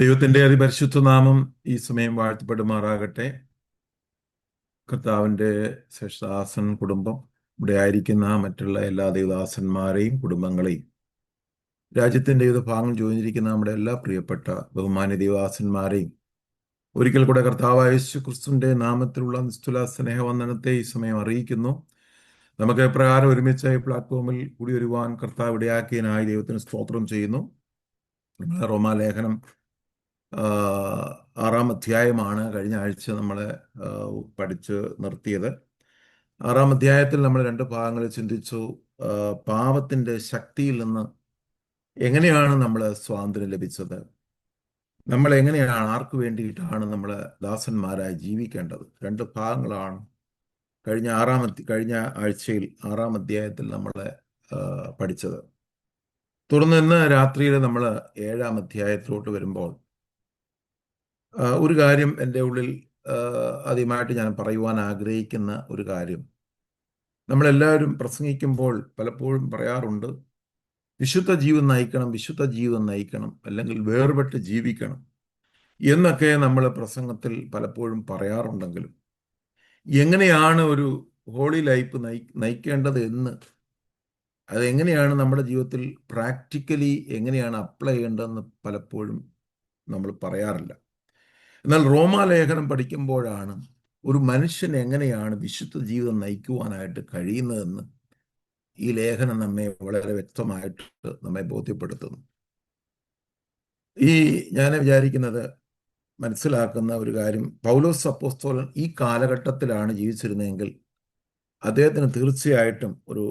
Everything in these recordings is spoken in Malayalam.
ദൈവത്തിൻ്റെ അതിപരിശുദ്ധ നാമം ഈ സമയം വാഴ്ത്തപ്പെടുമാറാകട്ടെ. കർത്താവിൻ്റെ ശ്രേഷ്ഠദാസൻ കുടുംബം, ഇവിടെ ആയിരിക്കുന്ന മറ്റുള്ള എല്ലാ ദൈവദാസന്മാരെയും കുടുംബങ്ങളെയും, രാജ്യത്തിൻ്റെ വിവിധ ഭാഗങ്ങൾ ചോദിച്ചിരിക്കുന്ന നമ്മുടെ എല്ലാ പ്രിയപ്പെട്ട ബഹുമാന്യ ദൈവദാസന്മാരെയും ഒരിക്കൽ കൂടെ കർത്താവായ യേശു ക്രിസ്തുവിൻ്റെ നാമത്തിലുള്ള നിസ്തുല സ്നേഹവന്ദനത്തെ ഈ സമയം അറിയിക്കുന്നു. നമുക്ക് പ്രകാരം ഒരുമിച്ച് ഈ പ്ലാറ്റ്ഫോമിൽ കൂടി വരുവാൻ കർത്താവ് ഇടയാക്കിയതിനായി ദൈവത്തിന് സ്തോത്രം ചെയ്യുന്നു. റോമാലേഖനം 6-ാം അധ്യായമാണ് കഴിഞ്ഞ ആഴ്ച നമ്മൾ പഠിച്ച് നിർത്തിയത്. 6-ാം അധ്യായത്തിൽ നമ്മൾ 2 ഭാഗങ്ങളിൽ ചിന്തിച്ചു. പാപത്തിൻ്റെ ശക്തിയിൽ നിന്ന് എങ്ങനെയാണ് നമ്മൾ സ്വാതന്ത്ര്യം ലഭിച്ചത്, നമ്മൾ എങ്ങനെയാണ്, ആർക്ക് വേണ്ടിയിട്ടാണ് നമ്മൾ ദാസന്മാരായി ജീവിക്കേണ്ടത്. 2 ഭാഗങ്ങളാണ് കഴിഞ്ഞ ആഴ്ചയിൽ 6-ാം അധ്യായത്തിൽ നമ്മൾ പഠിച്ചത്. തുടർന്ന് ഇന്ന് രാത്രിയിൽ നമ്മൾ 7-ാം അധ്യായത്തിലോട്ട് വരുമ്പോൾ ഒരു കാര്യം എൻ്റെ ഉള്ളിൽ ആദ്യമായിട്ട് ഞാൻ പറയുവാൻ ആഗ്രഹിക്കുന്ന ഒരു കാര്യം, നമ്മളെല്ലാവരും പ്രസംഗിക്കുമ്പോൾ പലപ്പോഴും പറയാറുണ്ട്, വിശുദ്ധ ജീവൻ നയിക്കണം, വിശുദ്ധ ജീവൻ നയിക്കണം, അല്ലെങ്കിൽ വേർപെട്ട് ജീവിക്കണം എന്നൊക്കെ നമ്മൾ പ്രസംഗത്തിൽ പലപ്പോഴും പറയാറുണ്ടെങ്കിലും എങ്ങനെയാണ് ഒരു ഹോളി ലൈഫ് നയിക്കേണ്ടത് എന്ന്, അതെങ്ങനെയാണ് നമ്മുടെ ജീവിതത്തിൽ പ്രാക്ടിക്കലി എങ്ങനെയാണ് അപ്ലൈ ചെയ്യേണ്ടതെന്ന് പലപ്പോഴും നമ്മൾ പറയാറില്ല. എന്നാൽ റോമാലേഖനം പഠിക്കുമ്പോഴാണ് ഒരു മനുഷ്യൻ എങ്ങനെയാണ് വിശുദ്ധ ജീവിതം നയിക്കുവാനായിട്ട് കഴിയുന്നതെന്ന് ഈ ലേഖനം നമ്മെ വളരെ വ്യക്തമായിട്ട് നമ്മെ ബോധ്യപ്പെടുത്തുന്നു. ഞാൻ വിചാരിക്കുന്നത്, മനസ്സിലാക്കുന്ന ഒരു കാര്യം, പൗലോസ് അപ്പോസ്തലൻ ഈ കാലഘട്ടത്തിലാണ് ജീവിച്ചിരുന്നതെങ്കിൽ അദ്ദേഹത്തിന് തീർച്ചയായിട്ടും ഒരു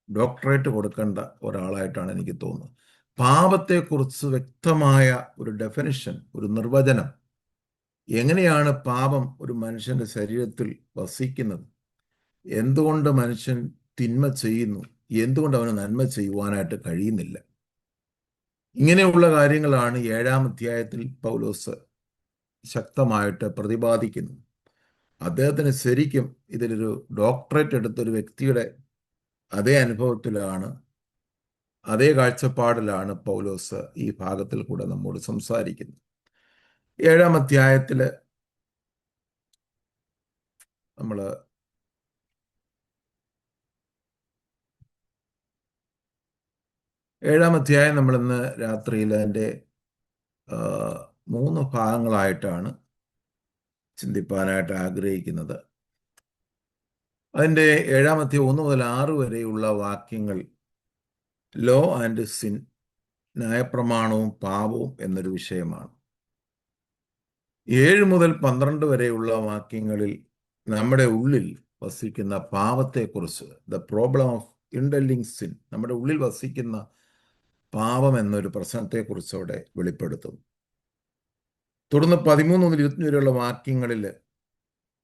ഡോക്ടറേറ്റ് കൊടുക്കേണ്ട ഒരാളായിട്ടാണ് എനിക്ക് തോന്നുന്നത്. പാപത്തെക്കുറിച്ച് വ്യക്തമായ ഒരു ഡെഫിനിഷൻ, ഒരു നിർവചനം, എങ്ങനെയാണ് പാപം ഒരു മനുഷ്യൻ്റെ ശരീരത്തിൽ വസിക്കുന്നത്, എന്തുകൊണ്ട് മനുഷ്യൻ തിന്മ ചെയ്യുന്നു, എന്തുകൊണ്ട് അവന് നന്മ ചെയ്യുവാനായിട്ട് കഴിയുന്നില്ല, ഇങ്ങനെയുള്ള കാര്യങ്ങളാണ് 7-ാം അധ്യായത്തിൽ പൗലോസ് ശക്തമായിട്ട് പ്രതിപാദിക്കുന്നത്. അദ്ദേഹത്തിന് ശരിക്കും ഇതിലൊരു ഡോക്ടറേറ്റ് എടുത്തൊരു വ്യക്തിയുടെ അതേ അനുഭവത്തിലാണ്, അതേ കാഴ്ചപ്പാടിലാണ് പൗലോസ് ഈ ഭാഗത്തിൽ കൂടെ നമ്മോട് സംസാരിക്കുന്നത്. 7-ാം അധ്യായത്തിൽ നമ്മൾ ഇന്ന് രാത്രിയിൽ അതിൻ്റെ 3 ഭാഗങ്ങളായിട്ടാണ് ചിന്തിപ്പാനായിട്ട് ആഗ്രഹിക്കുന്നത്. അതിൻ്റെ 7-ാം അധ്യായം 1 മുതൽ 6 വരെയുള്ള വാക്യങ്ങൾ ലോ ആൻഡ് സിൻ, ന്യായപ്രമാണവും പാപവും എന്നൊരു വിഷയമാണ്. 7 മുതൽ 12 വരെയുള്ള വാക്യങ്ങളിൽ നമ്മുടെ ഉള്ളിൽ വസിക്കുന്ന പാപത്തെക്കുറിച്ച്, the problem of indulging sin, നമ്മുടെ ഉള്ളിൽ വസിക്കുന്ന പാപം എന്നൊരു പ്രശ്നത്തെക്കുറിച്ച് അവിടെ വെളിപ്പെടുത്തുന്നു. തുടർന്ന് 13 മുതൽ 20 വരെയുള്ള വാക്യങ്ങളിൽ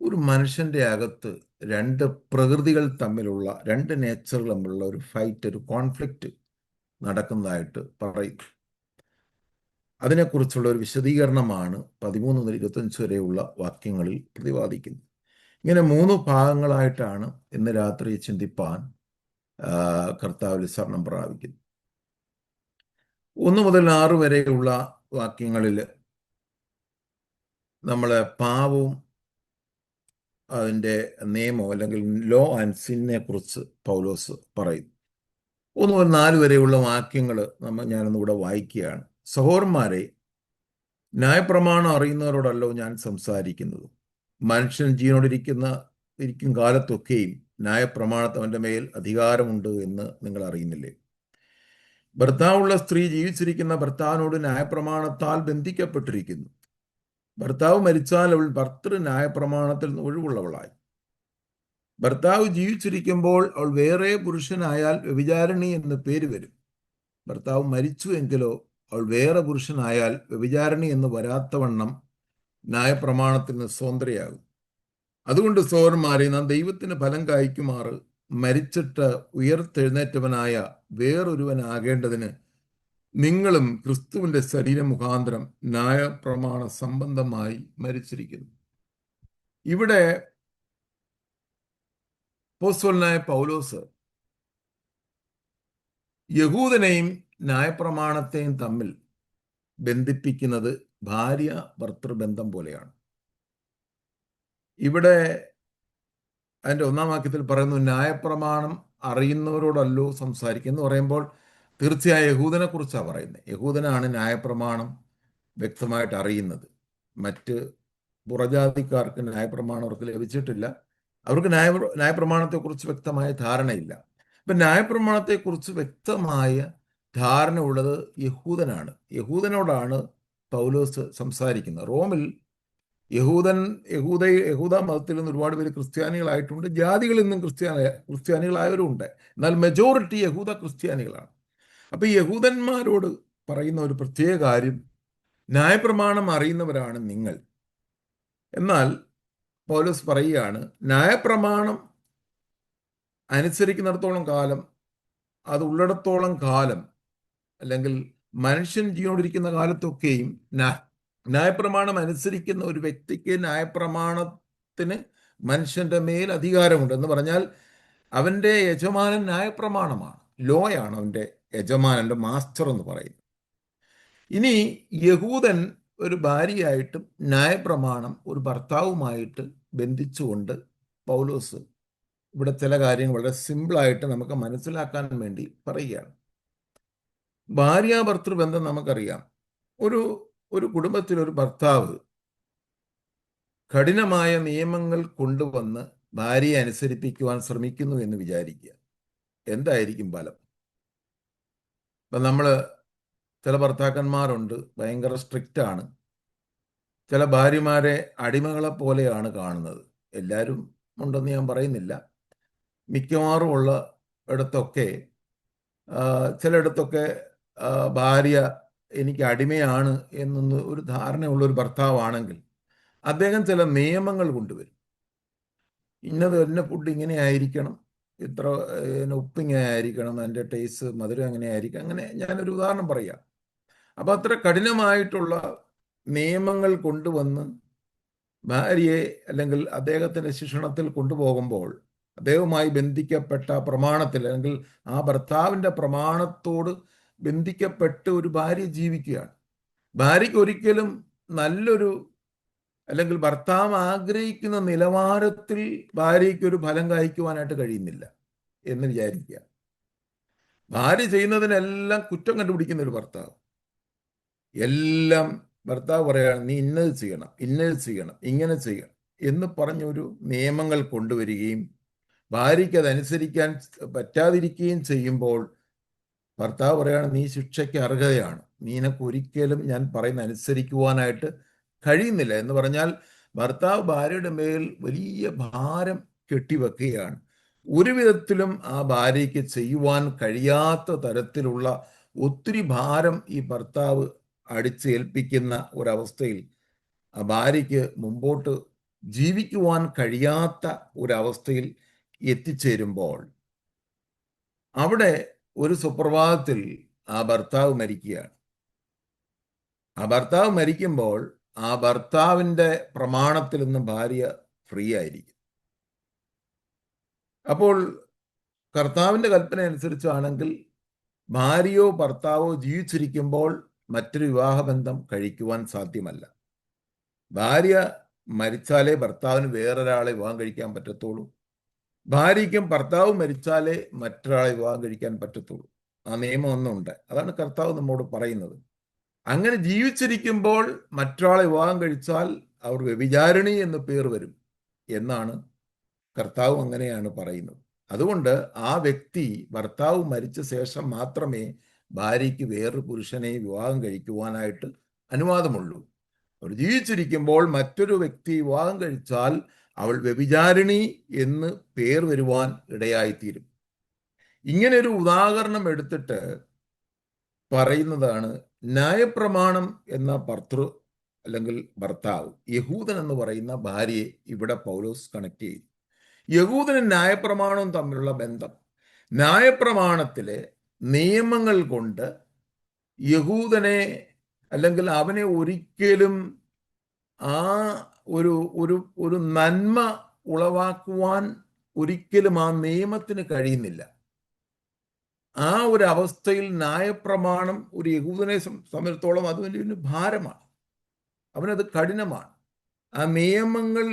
ഒരു മനുഷ്യൻ്റെ അകത്ത് 2 പ്രകൃതികൾ തമ്മിലുള്ള, 2 നേച്ചർ തമ്മിലുള്ള ഒരു ഫൈറ്റ്, ഒരു കോൺഫ്ലിക്റ്റ് നടക്കുന്നതായിട്ട് പറയും. അതിനെക്കുറിച്ചുള്ള ഒരു വിശദീകരണമാണ് 13 മുതൽ 25 വരെയുള്ള വാക്യങ്ങളിൽ പ്രതിപാദിക്കുന്നത്. ഇങ്ങനെ 3 ഭാഗങ്ങളായിട്ടാണ് ഇന്ന് രാത്രി ചിന്തിപ്പാൻ കർത്താവിൽ ശരണം പ്രാപിക്കുന്നു. 1 മുതൽ 6 വരെയുള്ള വാക്യങ്ങളിൽ നമ്മൾ പാപവും അതിൻ്റെ നിയമവും അല്ലെങ്കിൽ ലോ ആൻഡ് സിന്നെ കുറിച്ച് പൗലോസ് പറയും. 1 മുതൽ 4 വരെയുള്ള വാക്യങ്ങൾ ഞാനൊന്നുകൂടെ വായിക്കുകയാണ്. സഹോദരന്മാരെ, ന്യായപ്രമാണം അറിയുന്നവരോടല്ലോ ഞാൻ സംസാരിക്കുന്നത്. മനുഷ്യൻ ജീവനോടിരിക്കും കാലത്തൊക്കെയും ന്യായപ്രമാണത്തിന് അവൻ്റെ മേൽ അധികാരമുണ്ട് എന്ന് നിങ്ങൾ അറിയുന്നില്ലേ? ഭർത്താവുള്ള സ്ത്രീ ജീവിച്ചിരിക്കുന്ന ഭർത്താവിനോട് ന്യായപ്രമാണത്താൽ ബന്ധിക്കപ്പെട്ടിരിക്കുന്നു. ഭർത്താവ് മരിച്ചാൽ അവൾ ഭർതൃ ന്യായപ്രമാണത്തിൽ നിന്ന് ഒഴിവുള്ളവളായി. ഭർത്താവ് ജീവിച്ചിരിക്കുമ്പോൾ അവൾ വേറെ പുരുഷനായാൽ വ്യഭിചാരിണി എന്ന് പേര് വരും. ഭർത്താവ് മരിച്ചു എങ്കിലോ അവൾ വേറെ പുരുഷനായാൽ വ്യഭിചാരിണി എന്ന് വരാത്തവണ്ണം ന്യായപ്രമാണത്തിൽ നിന്ന് സ്വതന്ത്രയാകും. അതുകൊണ്ട് സഹോദരന്മാരെ, നാം ദൈവത്തിന് ഫലം കായ്ക്കുമാറ് മരിച്ചിട്ട് ഉയർത്തെഴുന്നേറ്റവനായ വേറൊരുവനാകേണ്ടതിന് നിങ്ങളും ക്രിസ്തുവിൻ്റെ ശരീരം മുഖാന്തരം ന്യായപ്രമാണ സംബന്ധമായി മരിച്ചിരിക്കുന്നു. ഇവിടെ അപ്പോസ്തലനായ പൗലോസ് യഹൂദനെയും ന്യായപ്രമാണത്തെയും തമ്മിൽ ബന്ധിപ്പിക്കുന്നത് ഭാര്യ ഭർത്തൃബന്ധം പോലെയാണ്. ഇവിടെ അതിൻ്റെ 1-ാം വാക്യത്തിൽ പറയുന്നു, ന്യായപ്രമാണം അറിയുന്നവരോടല്ലോ സംസാരിക്കുക എന്ന് പറയുമ്പോൾ തീർച്ചയായും യഹൂദനെ കുറിച്ചാണ് പറയുന്നത്. യഹൂദനാണ് ന്യായപ്രമാണം വ്യക്തമായിട്ട് അറിയുന്നത്. മറ്റ് പുറജാതിക്കാർക്ക് ന്യായപ്രമാണം അവർക്ക് ലഭിച്ചിട്ടില്ല. അവർക്ക് ന്യായപ്രമാണത്തെക്കുറിച്ച് വ്യക്തമായ ധാരണയില്ല. ഇപ്പം ന്യായപ്രമാണത്തെക്കുറിച്ച് വ്യക്തമായ ധാരണ ഉള്ളത് യഹൂദനാണ്. യഹൂദനോടാണ് പൗലോസ് സംസാരിക്കുന്നത്. റോമിൽ യഹൂദ മതത്തിൽ നിന്ന് ഒരുപാട് പേര് ക്രിസ്ത്യാനികളായിട്ടുണ്ട്. ജാതികളിൽ നിന്നും ക്രിസ്ത്യാനികളായവരും ഉണ്ട്. എന്നാൽ മെജോറിറ്റി യഹൂദ ക്രിസ്ത്യാനികളാണ്. അപ്പൊ ഈ യഹൂദന്മാരോട് പറയുന്ന ഒരു പ്രത്യേക കാര്യം, ന്യായപ്രമാണം അറിയുന്നവരാണ് നിങ്ങൾ. എന്നാൽ പൗലോസ് പറയുകയാണ്, ന്യായപ്രമാണം അനുസരിക്കുന്നിടത്തോളം കാലം, അത് ഉള്ളിടത്തോളം കാലം, അല്ലെങ്കിൽ മനുഷ്യൻ ജീവനോടിരിക്കുന്ന കാലത്തൊക്കെയും ന്യായപ്രമാണം അനുസരിക്കുന്ന ഒരു വ്യക്തിക്ക് ന്യായപ്രമാണത്തിന് മനുഷ്യന്റെ മേൽ അധികാരമുണ്ട്. എന്ന് പറഞ്ഞാൽ അവന്റെ യജമാനൻ ന്യായപ്രമാണമാണ്, ലോയാണ് അവന്റെ യജമാനന്റെ മാസ്റ്റർ എന്ന് പറയുന്നത്. ഇനി യഹൂദൻ ഒരു ഭാര്യയായിട്ടും ന്യായപ്രമാണം ഒരു ഭർത്താവുമായിട്ട് ബന്ധിച്ചുകൊണ്ട് പൗലോസ് ഇവിടെ ചില കാര്യങ്ങൾ വളരെ സിമ്പിളായിട്ട് നമുക്ക് മനസ്സിലാക്കാൻ വേണ്ടി പറയുകയാണ്. ഭാര്യ ഭർത്തൃബന്ധം നമുക്കറിയാം. ഒരു കുടുംബത്തിൽ ഒരു ഭർത്താവ് കഠിനമായ നിയമങ്ങൾ കൊണ്ടുവന്ന് ഭാര്യയെ അനുസരിപ്പിക്കുവാൻ ശ്രമിക്കുന്നു എന്ന് വിചാരിക്കുക. എന്തായിരിക്കും ഫലം? ഇപ്പം നമ്മൾ ചില ഭർത്താക്കന്മാരുണ്ട്, ഭയങ്കര സ്ട്രിക്റ്റ് ആണ്. ചില ഭാര്യമാരെ അടിമകളെ പോലെയാണ് കാണുന്നത്. എല്ലാവരും ഉണ്ടെന്ന് ഞാൻ പറയുന്നില്ല. മിക്കവാറും ഉള്ള ഇടത്തൊക്കെ, ചിലയിടത്തൊക്കെ ഭാര്യ എനിക്ക് അടിമയാണ് എന്നൊന്ന് ഒരു ധാരണയുള്ള ഒരു ഭർത്താവാണെങ്കിൽ അദ്ദേഹം ചില നിയമങ്ങൾ കൊണ്ടുവരും. ഇന്ന ഫുഡ് ഇങ്ങനെ ആയിരിക്കണം, ഇത്ര ഉപ്പിങ്ങനെ ആയിരിക്കണം, എൻ്റെ ടേസ്റ്റ് മധുരം എങ്ങനെ ആയിരിക്കും, അങ്ങനെ ഞാനൊരു ഉദാഹരണം പറയാം. അപ്പം അത്ര കഠിനമായിട്ടുള്ള നിയമങ്ങൾ കൊണ്ടുവന്ന് ഭാര്യയെ അല്ലെങ്കിൽ അദ്ദേഹത്തിൻ്റെ ശിക്ഷണത്തിൽ കൊണ്ടുപോകുമ്പോൾ അദ്ദേഹവുമായി ബന്ധിക്കപ്പെട്ട പ്രമാണത്തിൽ, അല്ലെങ്കിൽ ആ ഭർത്താവിൻ്റെ പ്രമാണത്തോട് ബന്ധിക്കപ്പെട്ട് ഒരു ഭാര്യ ജീവിക്കുകയാണ്. ഭാര്യയ്ക്ക് ഒരിക്കലും നല്ലൊരു, അല്ലെങ്കിൽ ഭർത്താവ് ആഗ്രഹിക്കുന്ന നിലവാരത്തിൽ ഭാര്യയ്ക്ക് ഒരു ഫലം കായ്ക്കുവാനായിട്ട് കഴിയുന്നില്ല എന്ന് വിചാരിക്കുക. ഭാര്യ ചെയ്യുന്നതിനെല്ലാം കുറ്റം കണ്ടുപിടിക്കുന്ന ഒരു ഭർത്താവ്, എല്ലാം ഭർത്താവ് പറയാണ്, നീ ഇന്നത് ചെയ്യണം, ഇന്നത് ചെയ്യണം, ഇങ്ങനെ ചെയ്യണം എന്ന് പറഞ്ഞൊരു നിയമങ്ങൾ കൊണ്ടുവരികയും ഭാര്യയ്ക്ക് അതനുസരിക്കാൻ പറ്റാതിരിക്കുകയും ചെയ്യുമ്പോൾ ഭർത്താവ് പറയാണ്, നീ ശിക്ഷയ്ക്ക് അർഹതയാണ്, നിനക്ക് ഒരിക്കലും ഞാൻ പറയുന്ന അനുസരിക്കുവാനായിട്ട് കഴിയുന്നില്ല എന്ന് പറഞ്ഞാൽ ഭർത്താവ് ഭാര്യയുടെ മേൽ വലിയ ഭാരം കെട്ടിവെക്കുകയാണ്. ഒരു വിധത്തിലും ആ ഭാര്യയ്ക്ക് ചെയ്യുവാൻ കഴിയാത്ത തരത്തിലുള്ള ഒത്തിരി ഭാരം ഈ ഭർത്താവ് അടിച്ചേൽപ്പിക്കുന്ന ഒരവസ്ഥയിൽ ആ ഭാര്യയ്ക്ക് മുമ്പോട്ട് ജീവിക്കുവാൻ കഴിയാത്ത ഒരവസ്ഥയിൽ എത്തിച്ചേരുമ്പോൾ അവിടെ ഒരു സുപ്രഭാതത്തിൽ ആ ഭർത്താവ് മരിക്കുകയാണ്. ആ ഭർത്താവ് മരിക്കുമ്പോൾ ആ ഭർത്താവിൻ്റെ പ്രമാണത്തിൽ നിന്ന് ഭാര്യ ഫ്രീ ആയിരിക്കും. അപ്പോൾ കർത്താവിൻ്റെ കൽപ്പന അനുസരിച്ചാണെങ്കിൽ ഭാര്യയോ ഭർത്താവോ ജീവിച്ചിരിക്കുമ്പോൾ മറ്റൊരു വിവാഹബന്ധം കഴിക്കുവാൻ സാധ്യമല്ല. ഭാര്യ മരിച്ചാലേ ഭർത്താവിന് വേറൊരാളെ വിവാഹം കഴിക്കാൻ പറ്റത്തുള്ളൂ. ഭാര്യയ്ക്കും ഭർത്താവ് മരിച്ചാലേ മറ്റൊരാളെ വിവാഹം കഴിക്കാൻ പറ്റത്തുള്ളൂ. ആ നിയമം ഒന്നുണ്ട്. അതാണ് കർത്താവ് നമ്മോട് പറയുന്നത്. അങ്ങനെ ജീവിച്ചിരിക്കുമ്പോൾ മറ്റൊരാളെ വിവാഹം കഴിച്ചാൽ അവർ വ്യഭിചാരിണി എന്ന് പേർ വരും എന്നാണ് കർത്താവ് അങ്ങനെയാണ് പറയുന്നത്. അതുകൊണ്ട് ആ വ്യക്തി ഭർത്താവ് മരിച്ച ശേഷം മാത്രമേ ഭാര്യയ്ക്ക് വേറൊരു പുരുഷനെ വിവാഹം കഴിക്കുവാനായിട്ട് അനുവാദമുള്ളൂ. അവർ ജീവിച്ചിരിക്കുമ്പോൾ മറ്റൊരു വ്യക്തി വിവാഹം കഴിച്ചാൽ അവൾ വ്യഭിചാരിണി എന്ന് പേർ വരുവാൻ ഇടയായിത്തീരും. ഇങ്ങനെ ഒരു ഉദാഹരണം എടുത്തിട്ട് പറയുന്നതാണ് ന്യായപ്രമാണം എന്ന അല്ലെങ്കിൽ ഭർത്താവ്, യഹൂദൻ എന്ന് പറയുന്ന ഭാര്യയെ ഇവിടെ പൗലോസ് കണക്ട് ചെയ്തു. യഹൂദനും ന്യായപ്രമാണവും തമ്മിലുള്ള ബന്ധം, ന്യായപ്രമാണത്തിലെ നിയമങ്ങൾ കൊണ്ട് യഹൂദനെ, അല്ലെങ്കിൽ അവനെ ഒരിക്കലും ആ ഒരു ഒരു ഒരു നന്മ ഉളവാക്കുവാൻ ഒരിക്കലും ആ നിയമത്തിന് കഴിയുന്നില്ല. ആ ഒരു അവസ്ഥയിൽ ന്യായപ്രമാണം ഒരു യഹൂദനെ സംബന്ധിച്ചിടത്തോളം അത് വലിയൊരു ഭാരമാണ്. അവനത് കഠിനമാണ്. ആ നിയമങ്ങൾ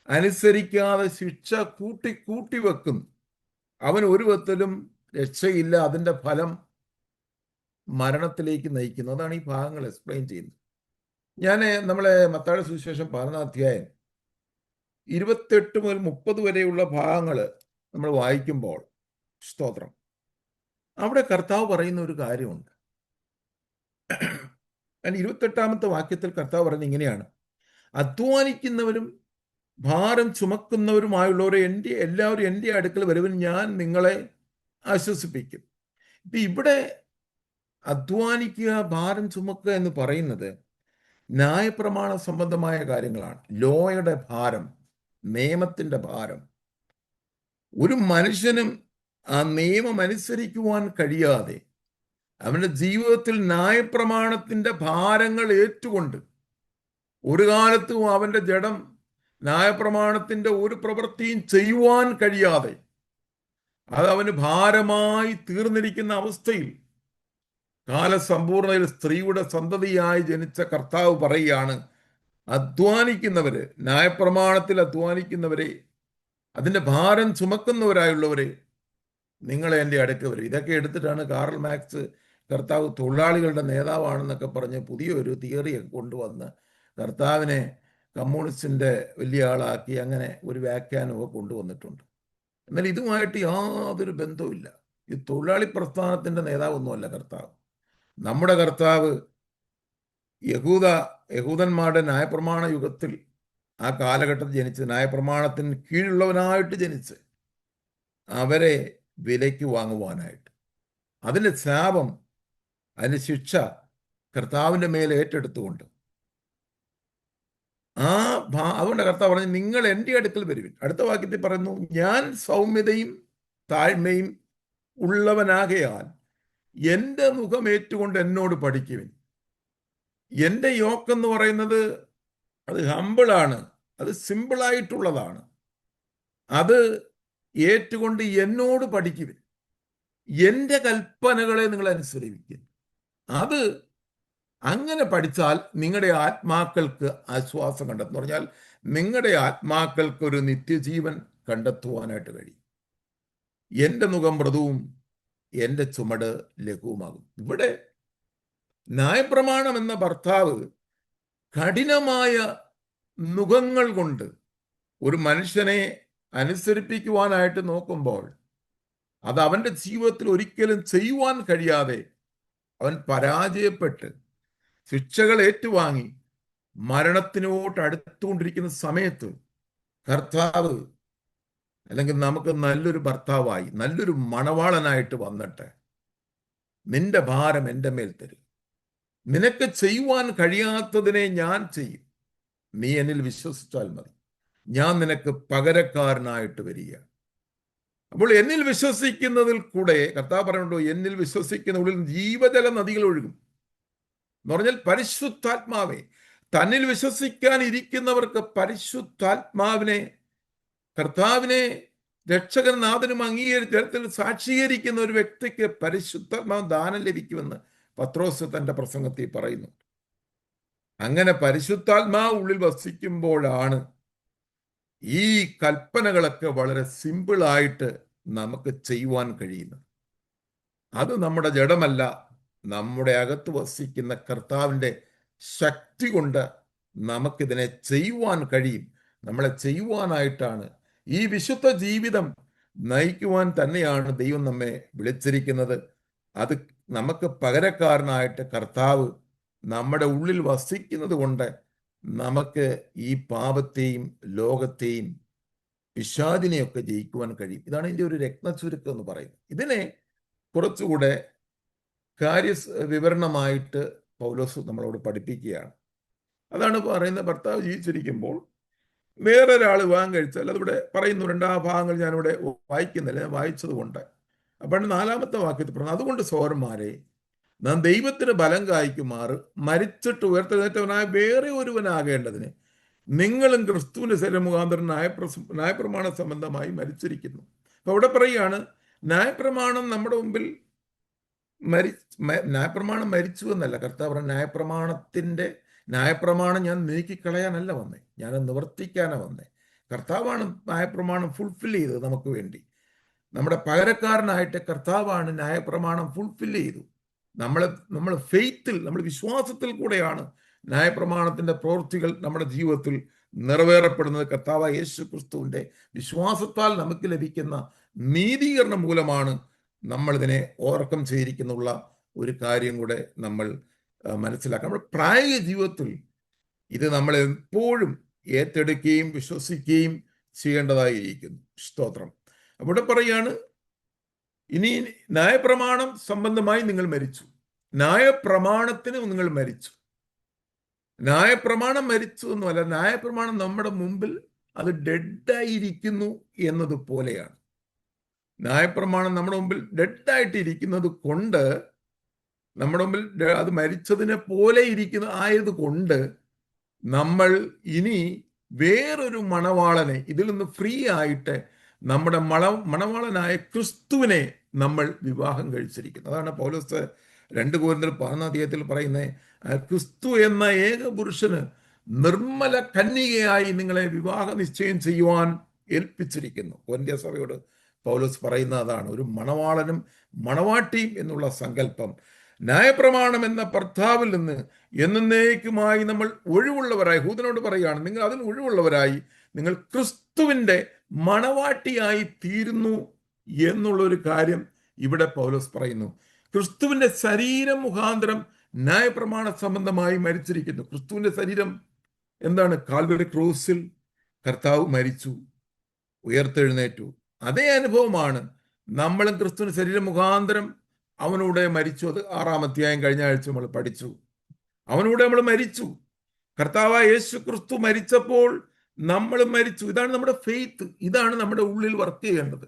അനുസരിക്കാതെ ശിക്ഷ കൂട്ടി കൂട്ടി വെക്കുന്നു. അവൻ ഒരു വിധത്തിലും രക്ഷയില്ല. അതിൻ്റെ ഫലം മരണത്തിലേക്ക് നയിക്കുന്നു. അതാണ് ഈ ഭാഗങ്ങൾ എക്സ്പ്ലെയിൻ ചെയ്യുന്നത്. ഞാൻ നമ്മളെ മത്തായിയുടെ സുവിശേഷം 11 അധ്യായം 28 മുതൽ 30 വരെയുള്ള ഭാഗങ്ങൾ നമ്മൾ വായിക്കുമ്പോൾ, സ്തോത്രം, അവിടെ കർത്താവ് പറയുന്ന ഒരു കാര്യമുണ്ട്. 28ാമത്തെ വാക്യത്തിൽ കർത്താവ് പറയുന്നത് ഇങ്ങനെയാണ്: അധ്വാനിക്കുന്നവരും ഭാരം ചുമക്കുന്നവരുമായുള്ളവരെ എല്ലാവരും എൻ്റെ അടുക്കൽ വരുവിൻ, ഞാൻ നിങ്ങളെ ആശ്വസിപ്പിക്കും. ഇപ്പം ഇവിടെ അധ്വാനിക്കുക, ഭാരം ചുമക്കുക എന്ന് പറയുന്നത് ന്യായപ്രമാണ സംബന്ധമായ കാര്യങ്ങളാണ്. ലോയുടെ ഭാരം, നിയമത്തിൻ്റെ ഭാരം. ഒരു മനുഷ്യനും ആ നിയമം അനുസരിക്കുവാൻ കഴിയാതെ അവൻ്റെ ജീവിതത്തിൽ ന്യായപ്രമാണത്തിൻ്റെ ഭാരങ്ങൾ ഏറ്റുകൊണ്ട് ഒരു കാലത്തും അവൻ്റെ ജഡം ന്യായപ്രമാണത്തിൻ്റെ ഒരു പ്രവൃത്തിയും ചെയ്യുവാൻ കഴിയാതെ അത് അവന് ഭാരമായി തീർന്നിരിക്കുന്ന അവസ്ഥയിൽ കാലസമ്പൂർണയിൽ സ്ത്രീയുടെ സന്തതിയായി ജനിച്ച കർത്താവ് പറയുകയാണ്, അധ്വാനിക്കുന്നവര്, ന്യായപ്രമാണത്തിൽ അധ്വാനിക്കുന്നവരെ, അതിൻ്റെ ഭാരം ചുമക്കുന്നവരായുള്ളവരെ, നിങ്ങളെ എൻ്റെ അടുക്ക് വരും. ഇതൊക്കെ എടുത്തിട്ടാണ് കാറൽ മാർക്സ് കർത്താവ് തൊഴിലാളികളുടെ നേതാവാണെന്നൊക്കെ പറഞ്ഞ് പുതിയൊരു തിയറിയൊക്കെ കൊണ്ടുവന്ന് കർത്താവിനെ കമ്മ്യൂണിസ്റ്റിൻ്റെ വലിയ ആളാക്കി അങ്ങനെ ഒരു വ്യാഖ്യാനമൊക്കെ കൊണ്ടുവന്നിട്ടുണ്ട്. എന്നാൽ ഇതുമായിട്ട് യാതൊരു ബന്ധവുമില്ല. ഈ തൊഴിലാളി പ്രസ്ഥാനത്തിൻ്റെ നേതാവൊന്നുമല്ല കർത്താവ്. നമ്മുടെ കർത്താവ് യഹൂദന്മാരുടെ ന്യായപ്രമാണ യുഗത്തിൽ, ആ കാലഘട്ടത്തിൽ ജനിച്ച്, ന്യായപ്രമാണത്തിന് കീഴുള്ളവനായിട്ട് ജനിച്ച് അവരെ വിലയ്ക്ക് വാങ്ങുവാനായിട്ട്, അതിൻ്റെ ശാപം, അതിൻ്റെ ശിക്ഷ കർത്താവിൻ്റെ മേലെ ഏറ്റെടുത്തുകൊണ്ട് അതുകൊണ്ട് കർത്താവ് പറഞ്ഞു, നിങ്ങൾ എൻ്റെ അടുക്കൽ വരുവിൻ. അടുത്ത വാക്യത്തിൽ പറയുന്നു, ഞാൻ സൗമ്യതയും താഴ്മയും ഉള്ളവനാകയാൽ എൻ്റെ മുഖം ഏറ്റുകൊണ്ട് എന്നോട് പഠിക്കുവിൻ. എൻ്റെ യോക്കെന്ന് പറയുന്നത് അത് ഹമ്പിളാണ്, അത് സിമ്പിളായിട്ടുള്ളതാണ്. അത് ഏറ്റുകൊണ്ട് എന്നോട് പഠിക്കുവിൻ, എൻ്റെ കൽപ്പനകളെ നിങ്ങൾ അനുസരിപ്പിക്കും. അത് അങ്ങനെ പഠിച്ചാൽ നിങ്ങളുടെ ആത്മാക്കൾക്ക് ആശ്വാസം കണ്ടെത്തും. പറഞ്ഞാൽ നിങ്ങളുടെ ആത്മാക്കൾക്ക് ഒരു നിത്യജീവൻ കണ്ടെത്തുവാനായിട്ട് കഴിയും. എൻ്റെ മുഖം മൃദുവും എൻ്റെ ചുമട് ലഘുവുമാകും. ഇവിടെ ന്യായപ്രമാണം എന്ന ഭർത്താവ് കഠിനമായ നുഖങ്ങൾ കൊണ്ട് ഒരു മനുഷ്യനെ അനുസരിപ്പിക്കുവാനായിട്ട് നോക്കുമ്പോൾ അത് അവൻ്റെ ജീവിതത്തിൽ ഒരിക്കലും ചെയ്യുവാൻ കഴിയാതെ അവൻ പരാജയപ്പെട്ട് ശിക്ഷകൾ ഏറ്റുവാങ്ങി മരണത്തിനോട്ട് അടുത്തുകൊണ്ടിരിക്കുന്ന സമയത്ത് കർത്താവ്, അല്ലെങ്കിൽ നമുക്ക് നല്ലൊരു ഭർത്താവായി, നല്ലൊരു മണവാളനായിട്ട് വന്നിട്ട്, നിന്റെ ഭാരം എൻ്റെ മേൽ തരും, നിനക്ക് ചെയ്യുവാൻ കഴിയാത്തതിനെ ഞാൻ ചെയ്യും, നീ എന്നിൽ വിശ്വസിച്ചാൽ മതി, ഞാൻ നിനക്ക് പകരക്കാരനായിട്ട് വരിക. അപ്പോൾ എന്നിൽ വിശ്വസിക്കുന്നതിൽ കൂടെ കർത്താവ് പറയുന്നുണ്ടോ, എന്നിൽ വിശ്വസിക്കുന്ന ഉള്ളിൽ ജീവജല നദികൾ ഒഴുകും എന്ന് പറഞ്ഞാൽ പരിശുദ്ധാത്മാവെ, തന്നിൽ വിശ്വസിക്കാൻ ഇരിക്കുന്നവർക്ക് പരിശുദ്ധാത്മാവിനെ, കർത്താവിനെ രക്ഷകൻ നാഥനും അംഗീകരിച്ച് സാക്ഷീകരിക്കുന്ന ഒരു വ്യക്തിക്ക് പരിശുദ്ധാത്മാവ് ദാനം ലഭിക്കുമെന്ന് പത്രോസ് തന്റെ പ്രസംഗത്തിൽ പറയുന്നു. അങ്ങനെ പരിശുദ്ധാത്മാവ് ഉള്ളിൽ വസിക്കുമ്പോഴാണ് ഈ കൽപ്പനകളൊക്കെ വളരെ സിമ്പിളായിട്ട് നമുക്ക് ചെയ്യുവാൻ കഴിയുന്നത്. അത് നമ്മുടെ ജഡമല്ല, നമ്മുടെ അകത്ത് വസിക്കുന്ന കർത്താവിൻ്റെ ശക്തി കൊണ്ട് നമുക്കിതിനെ ചെയ്യുവാൻ കഴിയും. നമ്മളെ ചെയ്യുവാനായിട്ടാണ്, ഈ വിശുദ്ധ ജീവിതം നയിക്കുവാൻ തന്നെയാണ് ദൈവം നമ്മെ വിളിച്ചിരിക്കുന്നത്. അത് നമുക്ക് പകരക്കാരനായിട്ട് കർത്താവ് നമ്മുടെ ഉള്ളിൽ വസിക്കുന്നത് കൊണ്ട് നമുക്ക് ഈ പാപത്തെയും ലോകത്തെയും പിശാചിനെയൊക്കെ ജയിക്കുവാൻ കഴിയും. ഇതാണ് ഇതിൻ്റെ ഒരു രത്നച്ചുരുക്കം എന്ന് പറയുന്നത്. ഇതിനെ കുറച്ചുകൂടെ വിവരണമായിട്ട് പൗലോസ് നമ്മളോട് പഠിപ്പിക്കുകയാണ്. അതാണ് പറയുന്നത്, ഭർത്താവ് ജീവിച്ചിരിക്കുമ്പോൾ വേറൊരാൾ വിവാഹം കഴിച്ചാൽ, അതിവിടെ പറയുന്നു. 2 ഭാഗങ്ങൾ ഞാനിവിടെ വായിക്കുന്നില്ല, ഞാൻ വായിച്ചത് കൊണ്ട്. അപ്പോൾ 4ാമത്തെ വാക്യത്തിൽ പറഞ്ഞു, അതുകൊണ്ട് സഹോദരന്മാരെ, നാം ദൈവത്തിന് ബലം കായ്ക്കുമാറ് മരിച്ചിട്ട് ഉയർത്തെഴുന്നേറ്റവനായ വേറെ ഒരുവനാകേണ്ടതിന് നിങ്ങളും ക്രിസ്തുവിന്റെ ശരീരം മുഖാന്തരം ന്യായപ്രമാണ സംബന്ധമായി മരിച്ചിരിക്കുന്നു. അപ്പൊ അവിടെ പറയുകയാണ്, ന്യായപ്രമാണം നമ്മുടെ മുമ്പിൽ ന്യായപ്രമാണം മരിച്ചു എന്നല്ല കർത്താവ് പറഞ്ഞ, ന്യായപ്രമാണത്തിന്റെ ന്യായപ്രമാണം ഞാൻ നീക്കിക്കളയാനല്ല വന്നേ, ഞാൻ നിവർത്തിക്കാനാണ് വന്നേ. കർത്താവാണ് ന്യായപ്രമാണം ഫുൾഫിൽ ചെയ്തത് നമുക്ക് വേണ്ടി. നമ്മുടെ പകരക്കാരനായിട്ട് കർത്താവാണ് ന്യായപ്രമാണം ഫുൾഫിൽ ചെയ്തു. നമ്മൾ ഫെയ്ത്തിൽ, നമ്മൾ വിശ്വാസത്തിൽ കൂടെയാണ് ന്യായപ്രമാണത്തിന്റെ പ്രവൃത്തികൾ നമ്മുടെ ജീവിതത്തിൽ നിറവേറപ്പെടുന്നത്. കർത്താവായ യേശു ക്രിസ്തുവിന്റെ വിശ്വാസത്താൽ നമുക്ക് ലഭിക്കുന്ന നീതീകരണം മൂലമാണ് നമ്മളിതിനെ ഓവർകം ചെയ്തിരിക്കുന്നുള്ള ഒരു കാര്യം കൂടെ നമ്മൾ മനസ്സിലാക്കാം. നമ്മുടെ പ്രായോഗിക ജീവിതത്തിൽ ഇത് നമ്മൾ എപ്പോഴും ഏറ്റെടുക്കുകയും വിശ്വസിക്കുകയും ചെയ്യേണ്ടതായിരിക്കുന്നു. സ്തോത്രം. അവിടെ പറയാണ്, ഇനി ന്യായപ്രമാണം സംബന്ധമായി നിങ്ങൾ മരിച്ചു. ന്യായപ്രമാണത്തിന് നിങ്ങൾ മരിച്ചു. ന്യായപ്രമാണം മരിച്ചു എന്നല്ല, ന്യായപ്രമാണം നമ്മുടെ മുമ്പിൽ അത് ഡെഡായിരിക്കുന്നു എന്നതുപോലെയാണ്. ന്യായപ്രമാണം നമ്മുടെ മുമ്പിൽ ഡെഡായിട്ടിരിക്കുന്നത് കൊണ്ട്, നമ്മുടെ മുമ്പിൽ അത് മരിച്ചതിനെ പോലെ ആയത് കൊണ്ട് നമ്മൾ ഇനി വേറൊരു മണവാളനെ, ഇതിൽ നിന്ന് ഫ്രീ ആയിട്ട് നമ്മുടെ മണവാളനായ ക്രിസ്തുവിനെ നമ്മൾ വിവാഹം കഴിച്ചിരിക്കുന്നു. അതാണ് പൗലോസ് 2 കൊരിന്ത്യർ 11 പറയുന്നത്, ക്രിസ്തു എന്ന ഏക പുരുഷന് നിർമ്മല കന്യകയായി നിങ്ങളെ വിവാഹ നിശ്ചയം ചെയ്യുവാൻ ഏൽപ്പിച്ചിരിക്കുന്നു. കൊരിന്ത്യ സഭയോട് പൗലോസ് പറയുന്ന അതാണ്, ഒരു മണവാളനും മണവാട്ടിയും എന്നുള്ള സങ്കല്പം. ന്യായപ്രമാണം എന്ന ഭർത്താവിൽ നിന്ന് എന്നേക്കുമായി നമ്മൾ ഒഴിവുള്ളവരായി, യഹൂദനോട് പറയുകയാണ്, നിങ്ങൾ അതിൽ ഒഴിവുള്ളവരായി നിങ്ങൾ ക്രിസ്തുവിന്റെ മണവാട്ടിയായി തീരുന്നു എന്നുള്ളൊരു കാര്യം ഇവിടെ പൗലോസ് പറയുന്നു. ക്രിസ്തുവിന്റെ ശരീരം മുഖാന്തരം ന്യായപ്രമാണ സംബന്ധമായി മരിച്ചിരിക്കുന്നു. ക്രിസ്തുവിന്റെ ശരീരം എന്താണ്? കാൽവരി ക്രൂസിൽ കർത്താവ് മരിച്ചു, ഉയർത്തെഴുന്നേറ്റു. അതേ അനുഭവമാണ് നമ്മളും ക്രിസ്തുവിന്റെ ശരീരം മുഖാന്തരം അവനൂടെ മരിച്ചു. അത് 6-ാം അധ്യായം കഴിഞ്ഞ ആഴ്ച നമ്മൾ പഠിച്ചു. അവനൂടെ നമ്മൾ മരിച്ചു. കർത്താവായ യേശു ക്രിസ്തു മരിച്ചപ്പോൾ നമ്മൾ മരിച്ചു. ഇതാണ് നമ്മുടെ ഫെയ്ത്ത്. ഇതാണ് നമ്മുടെ ഉള്ളിൽ വർക്ക് ചെയ്യേണ്ടത്.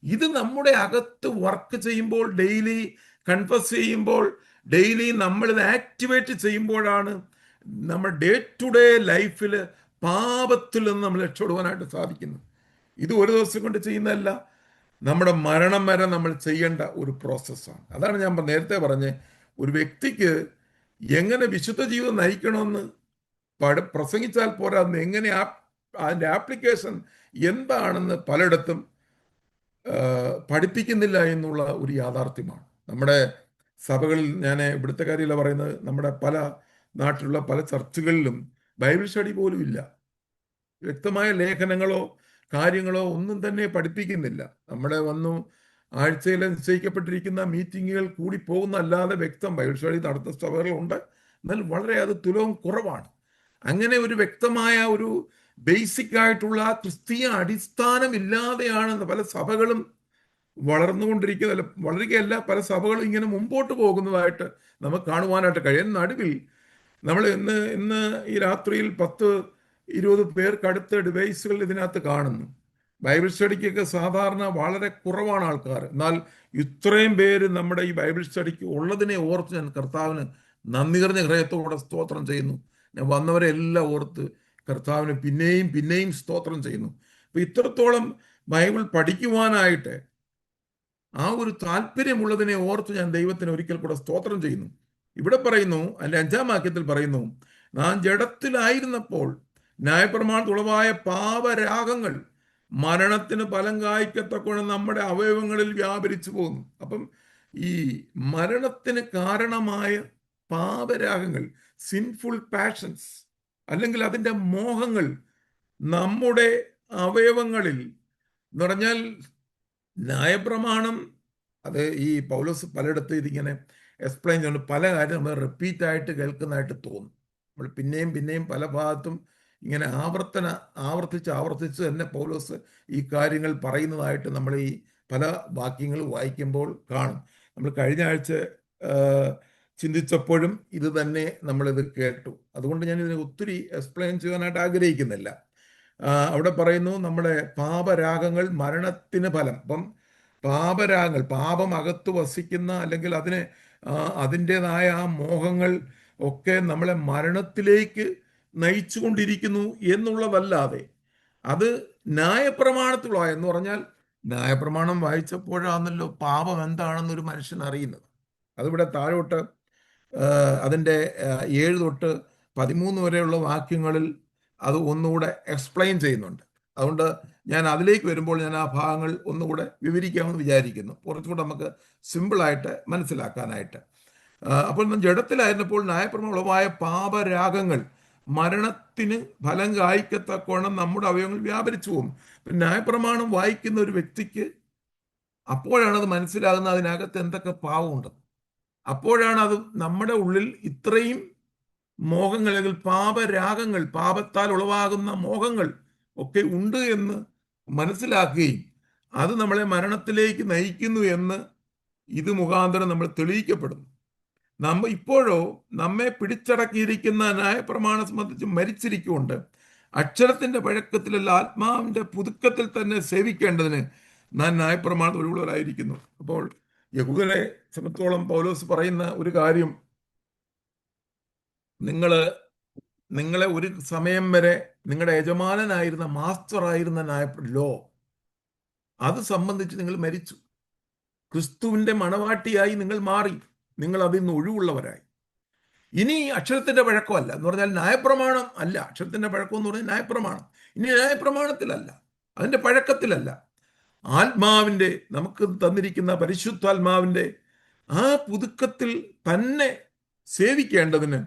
ഇത് നമ്മുടെ അകത്ത് വർക്ക് ചെയ്യുമ്പോൾ, ഡെയിലി കൺഫസ് ചെയ്യുമ്പോൾ, ഡെയിലി നമ്മളിത് ആക്ടിവേറ്റ് ചെയ്യുമ്പോഴാണ് നമ്മൾ ഡേ ടു ഡേ ലൈഫിൽ പാപത്തിൽ നിന്ന് നമ്മൾ രക്ഷപ്പെടുവാനായിട്ട് സാധിക്കുന്നത്. ഇത് ഒരു ദിവസം കൊണ്ട് ചെയ്യുന്നതല്ല, നമ്മുടെ മരണം വരെ നമ്മൾ ചെയ്യേണ്ട ഒരു പ്രോസസ്സാണ്. അതാണ് ഞാൻ നേരത്തെ പറഞ്ഞ്, ഒരു വ്യക്തിക്ക് എങ്ങനെ വിശുദ്ധ ജീവിതം നയിക്കണമെന്ന് പ്രസംഗിച്ചാൽ പോരാ, എങ്ങനെ അതിൻ്റെ ആപ്ലിക്കേഷൻ എന്താണെന്ന് പലയിടത്തും പഠിപ്പിക്കുന്നില്ല എന്നുള്ള ഒരു യാഥാർത്ഥ്യമാണ്. നമ്മുടെ സഭകളിൽ, ഞാൻ ഇവിടുത്തെ കാര്യമല്ല പറയുന്നത്, നമ്മുടെ പല നാട്ടിലുള്ള പല ചർച്ചുകളിലും ബൈബിൾ സ്റ്റഡി പോലും ഇല്ല. വ്യക്തമായ ലേഖനങ്ങളോ കാര്യങ്ങളോ ഒന്നും തന്നെ പഠിപ്പിക്കുന്നില്ല. നമ്മുടെ ആഴ്ചയിൽ നിശ്ചയിക്കപ്പെട്ടിരിക്കുന്ന മീറ്റിങ്ങുകൾ കൂടി പോകുന്നല്ലാതെ വ്യക്തം ബൈബിൾ സ്റ്റഡി നടത്തുന്ന സഭകളുണ്ട്, എന്നാൽ വളരെ അത് തുലവും കുറവാണ്. അങ്ങനെ ഒരു വ്യക്തമായ ഒരു ബേസിക് ആയിട്ടുള്ള ക്രിസ്തീയ അടിസ്ഥാനം ഇല്ലാതെയാണ് പല സഭകളും വളർന്നുകൊണ്ടിരിക്കുന്നത്. വളരുകയല്ല, പല സഭകളും ഇങ്ങനെ മുമ്പോട്ട് പോകുന്നതായിട്ട് നമുക്ക് കാണുവാനായിട്ട് കഴിയും. നടുവിൽ നമ്മൾ ഇന്ന് ഈ രാത്രിയിൽ 10-20 പേർക്കടുത്ത ഡിവൈസുകൾ ഇതിനകത്ത് കാണുന്നു. ബൈബിൾ സ്റ്റഡിക്കൊക്കെ സാധാരണ വളരെ കുറവാണ് ആൾക്കാർ. എന്നാൽ ഇത്രയും പേര് നമ്മുടെ ഈ ബൈബിൾ സ്റ്റഡിക്ക് ഉള്ളതിനെ ഓർത്ത് ഞാൻ കർത്താവിന് നന്ദി നിറഞ്ഞ ഹൃദയത്തോടെ സ്തോത്രം ചെയ്യുന്നു. ഞാൻ വന്നവരെ എല്ലാം ഓർത്ത് കർത്താവിന് പിന്നെയും പിന്നെയും സ്തോത്രം ചെയ്യുന്നു. അപ്പൊ ഇത്രത്തോളം ബൈബിൾ പഠിക്കുവാനായിട്ട് ആ ഒരു താല്പര്യമുള്ളതിനെ ഓർത്ത് ഞാൻ ദൈവത്തിന് ഒരിക്കൽ കൂടെ സ്തോത്രം ചെയ്യുന്നു. ഇവിടെ പറയുന്നു, അതിൻ്റെ 5-ാം വാക്യത്തിൽ പറയുന്നു, നാം ജഡത്തിലായിരുന്നപ്പോൾ ന്യായപ്രമാണത്തുളവായ പാപരാഗങ്ങൾ മരണത്തിന് ഫലം കായ്ക്കത്തക്കോണം നമ്മുടെ അവയവങ്ങളിൽ വ്യാപരിച്ചു പോകുന്നു. അപ്പം ഈ മരണത്തിന് കാരണമായ പാപരാഗങ്ങൾ, സിൻഫുൾ പാഷൻസ്, അല്ലെങ്കിൽ അതിൻ്റെ മോഹങ്ങൾ നമ്മുടെ അവയവങ്ങളിൽ എന്ന് പറഞ്ഞാൽ, ന്യായപ്രമാണം അത് ഈ പൗലോസ് പലയിടത്ത് ഇതിങ്ങനെ എക്സ്പ്ലെയിൻ ചെയ്യുന്നുണ്ട്. പല കാര്യം നമ്മൾ റിപ്പീറ്റായിട്ട് കേൾക്കുന്നതായിട്ട് തോന്നും. നമ്മൾ പിന്നെയും പിന്നെയും പല ഭാഗത്തും ഇങ്ങനെ ആവർത്തിച്ച് തന്നെ പൗലോസ് ഈ കാര്യങ്ങൾ പറയുന്നതായിട്ട് നമ്മൾ ഈ പല വാക്യങ്ങൾ വായിക്കുമ്പോൾ കാണും. നമ്മൾ കഴിഞ്ഞ ആഴ്ച ചിന്തിച്ചപ്പോഴും ഇത് തന്നെ നമ്മളിത് കേട്ടു. അതുകൊണ്ട് ഞാൻ ഇതിനെ ഒത്തിരി എക്സ്പ്ലെയിൻ ചെയ്യാനായിട്ട് ആഗ്രഹിക്കുന്നില്ല. അവിടെ പറയുന്നു, നമ്മുടെ പാപരാഗങ്ങൾ മരണത്തിന് ഫലം. അപ്പം പാപരാഗങ്ങൾ, പാപം അകത്ത് വസിക്കുന്ന, അല്ലെങ്കിൽ അതിൻ്റെതായ ആ മോഹങ്ങൾ ഒക്കെ നമ്മളെ മരണത്തിലേക്ക് നയിച്ചു കൊണ്ടിരിക്കുന്നു എന്നുള്ളതല്ലാതെ, അത് ന്യായപ്രമാണത്തിലുള്ള എന്ന് പറഞ്ഞാൽ, ന്യായപ്രമാണം വായിച്ചപ്പോഴാണല്ലോ പാപം എന്താണെന്നൊരു മനുഷ്യൻ അറിയുന്നത്. അതിവിടെ താഴോട്ട് അതിൻ്റെ 7 തൊട്ട് 13 വരെയുള്ള വാക്യങ്ങളിൽ അത് ഒന്നുകൂടെ എക്സ്പ്ലെയിൻ ചെയ്യുന്നുണ്ട്. അതുകൊണ്ട് ഞാൻ അതിലേക്ക് വരുമ്പോൾ ഞാൻ ആ ഭാഗങ്ങൾ ഒന്നുകൂടെ വിവരിക്കാമെന്ന് വിചാരിക്കുന്നു, കുറച്ചുകൂടെ നമുക്ക് സിമ്പിളായിട്ട് മനസ്സിലാക്കാനായിട്ട്. അപ്പോൾ ജഡത്തിലായിരുന്നപ്പോൾ ന്യായപ്രമാണം ഉളവായ പാപരാഗങ്ങൾ മരണത്തിന് ഫലം കായ്ക്കത്തക്കോണം നമ്മുടെ അവയവങ്ങൾ വ്യാപരിച്ചു പോകും. ന്യായപ്രമാണം വായിക്കുന്ന ഒരു വ്യക്തിക്ക് അപ്പോഴാണ് അത് മനസ്സിലാകുന്നത് അതിനകത്ത് എന്തൊക്കെ പാവമുണ്ട്. അപ്പോഴാണ് അത് നമ്മുടെ ഉള്ളിൽ ഇത്രയും മോഹങ്ങൾ അല്ലെങ്കിൽ പാപരാഗങ്ങൾ, പാപത്താൽ ഉളവാകുന്ന മോഹങ്ങൾ ഒക്കെ ഉണ്ട് എന്ന് മനസ്സിലാക്കുകയും അത് നമ്മളെ മരണത്തിലേക്ക് നയിക്കുന്നു എന്ന് ഇത് മുഖാന്തരം നമ്മൾ തെളിയിക്കപ്പെടുന്നു. ഇപ്പോഴോ നമ്മെ പിടിച്ചടക്കിയിരിക്കുന്ന ന്യായപ്രമാണം സംബന്ധിച്ച് മരിച്ചിരിക്കുകൊണ്ട് അക്ഷരത്തിന്റെ പഴക്കത്തിലല്ല ആത്മാവിന്റെ പുതുക്കത്തിൽ തന്നെ സേവിക്കേണ്ടതിന് നാം ന്യായപ്രമാണം ഒഴിവുള്ളവരായിരിക്കുന്നു. അപ്പോൾ യഹൂദരെ സംബന്ധിച്ചോളം പൗലോസ് പറയുന്ന ഒരു കാര്യം, നിങ്ങളെ ഒരു സമയം വരെ നിങ്ങളുടെ യജമാനനായിരുന്ന മാസ്റ്ററായിരുന്ന ലോ അത് സംബന്ധിച്ച് നിങ്ങൾ മരിച്ചു. ക്രിസ്തുവിന്റെ മണവാട്ടിയായി നിങ്ങൾ മാറി. നിങ്ങൾ അതിൽ നിന്ന് ഒഴിവുള്ളവരായി. ഇനി അക്ഷരത്തിന്റെ പഴക്കമല്ല എന്ന് പറഞ്ഞാൽ ന്യായപ്രമാണം അല്ല. അക്ഷരത്തിന്റെ പഴക്കം എന്ന് പറഞ്ഞാൽ ന്യായപ്രമാണം. ഇനി ന്യായപ്രമാണത്തിലല്ല, അതിന്റെ പഴക്കത്തിലല്ല, ആത്മാവിന്റെ, നമുക്ക് തന്നിരിക്കുന്ന പരിശുദ്ധാത്മാവിന്റെ ആ പുതുക്കത്തിൽ തന്നെ സേവിക്കേണ്ടതിന്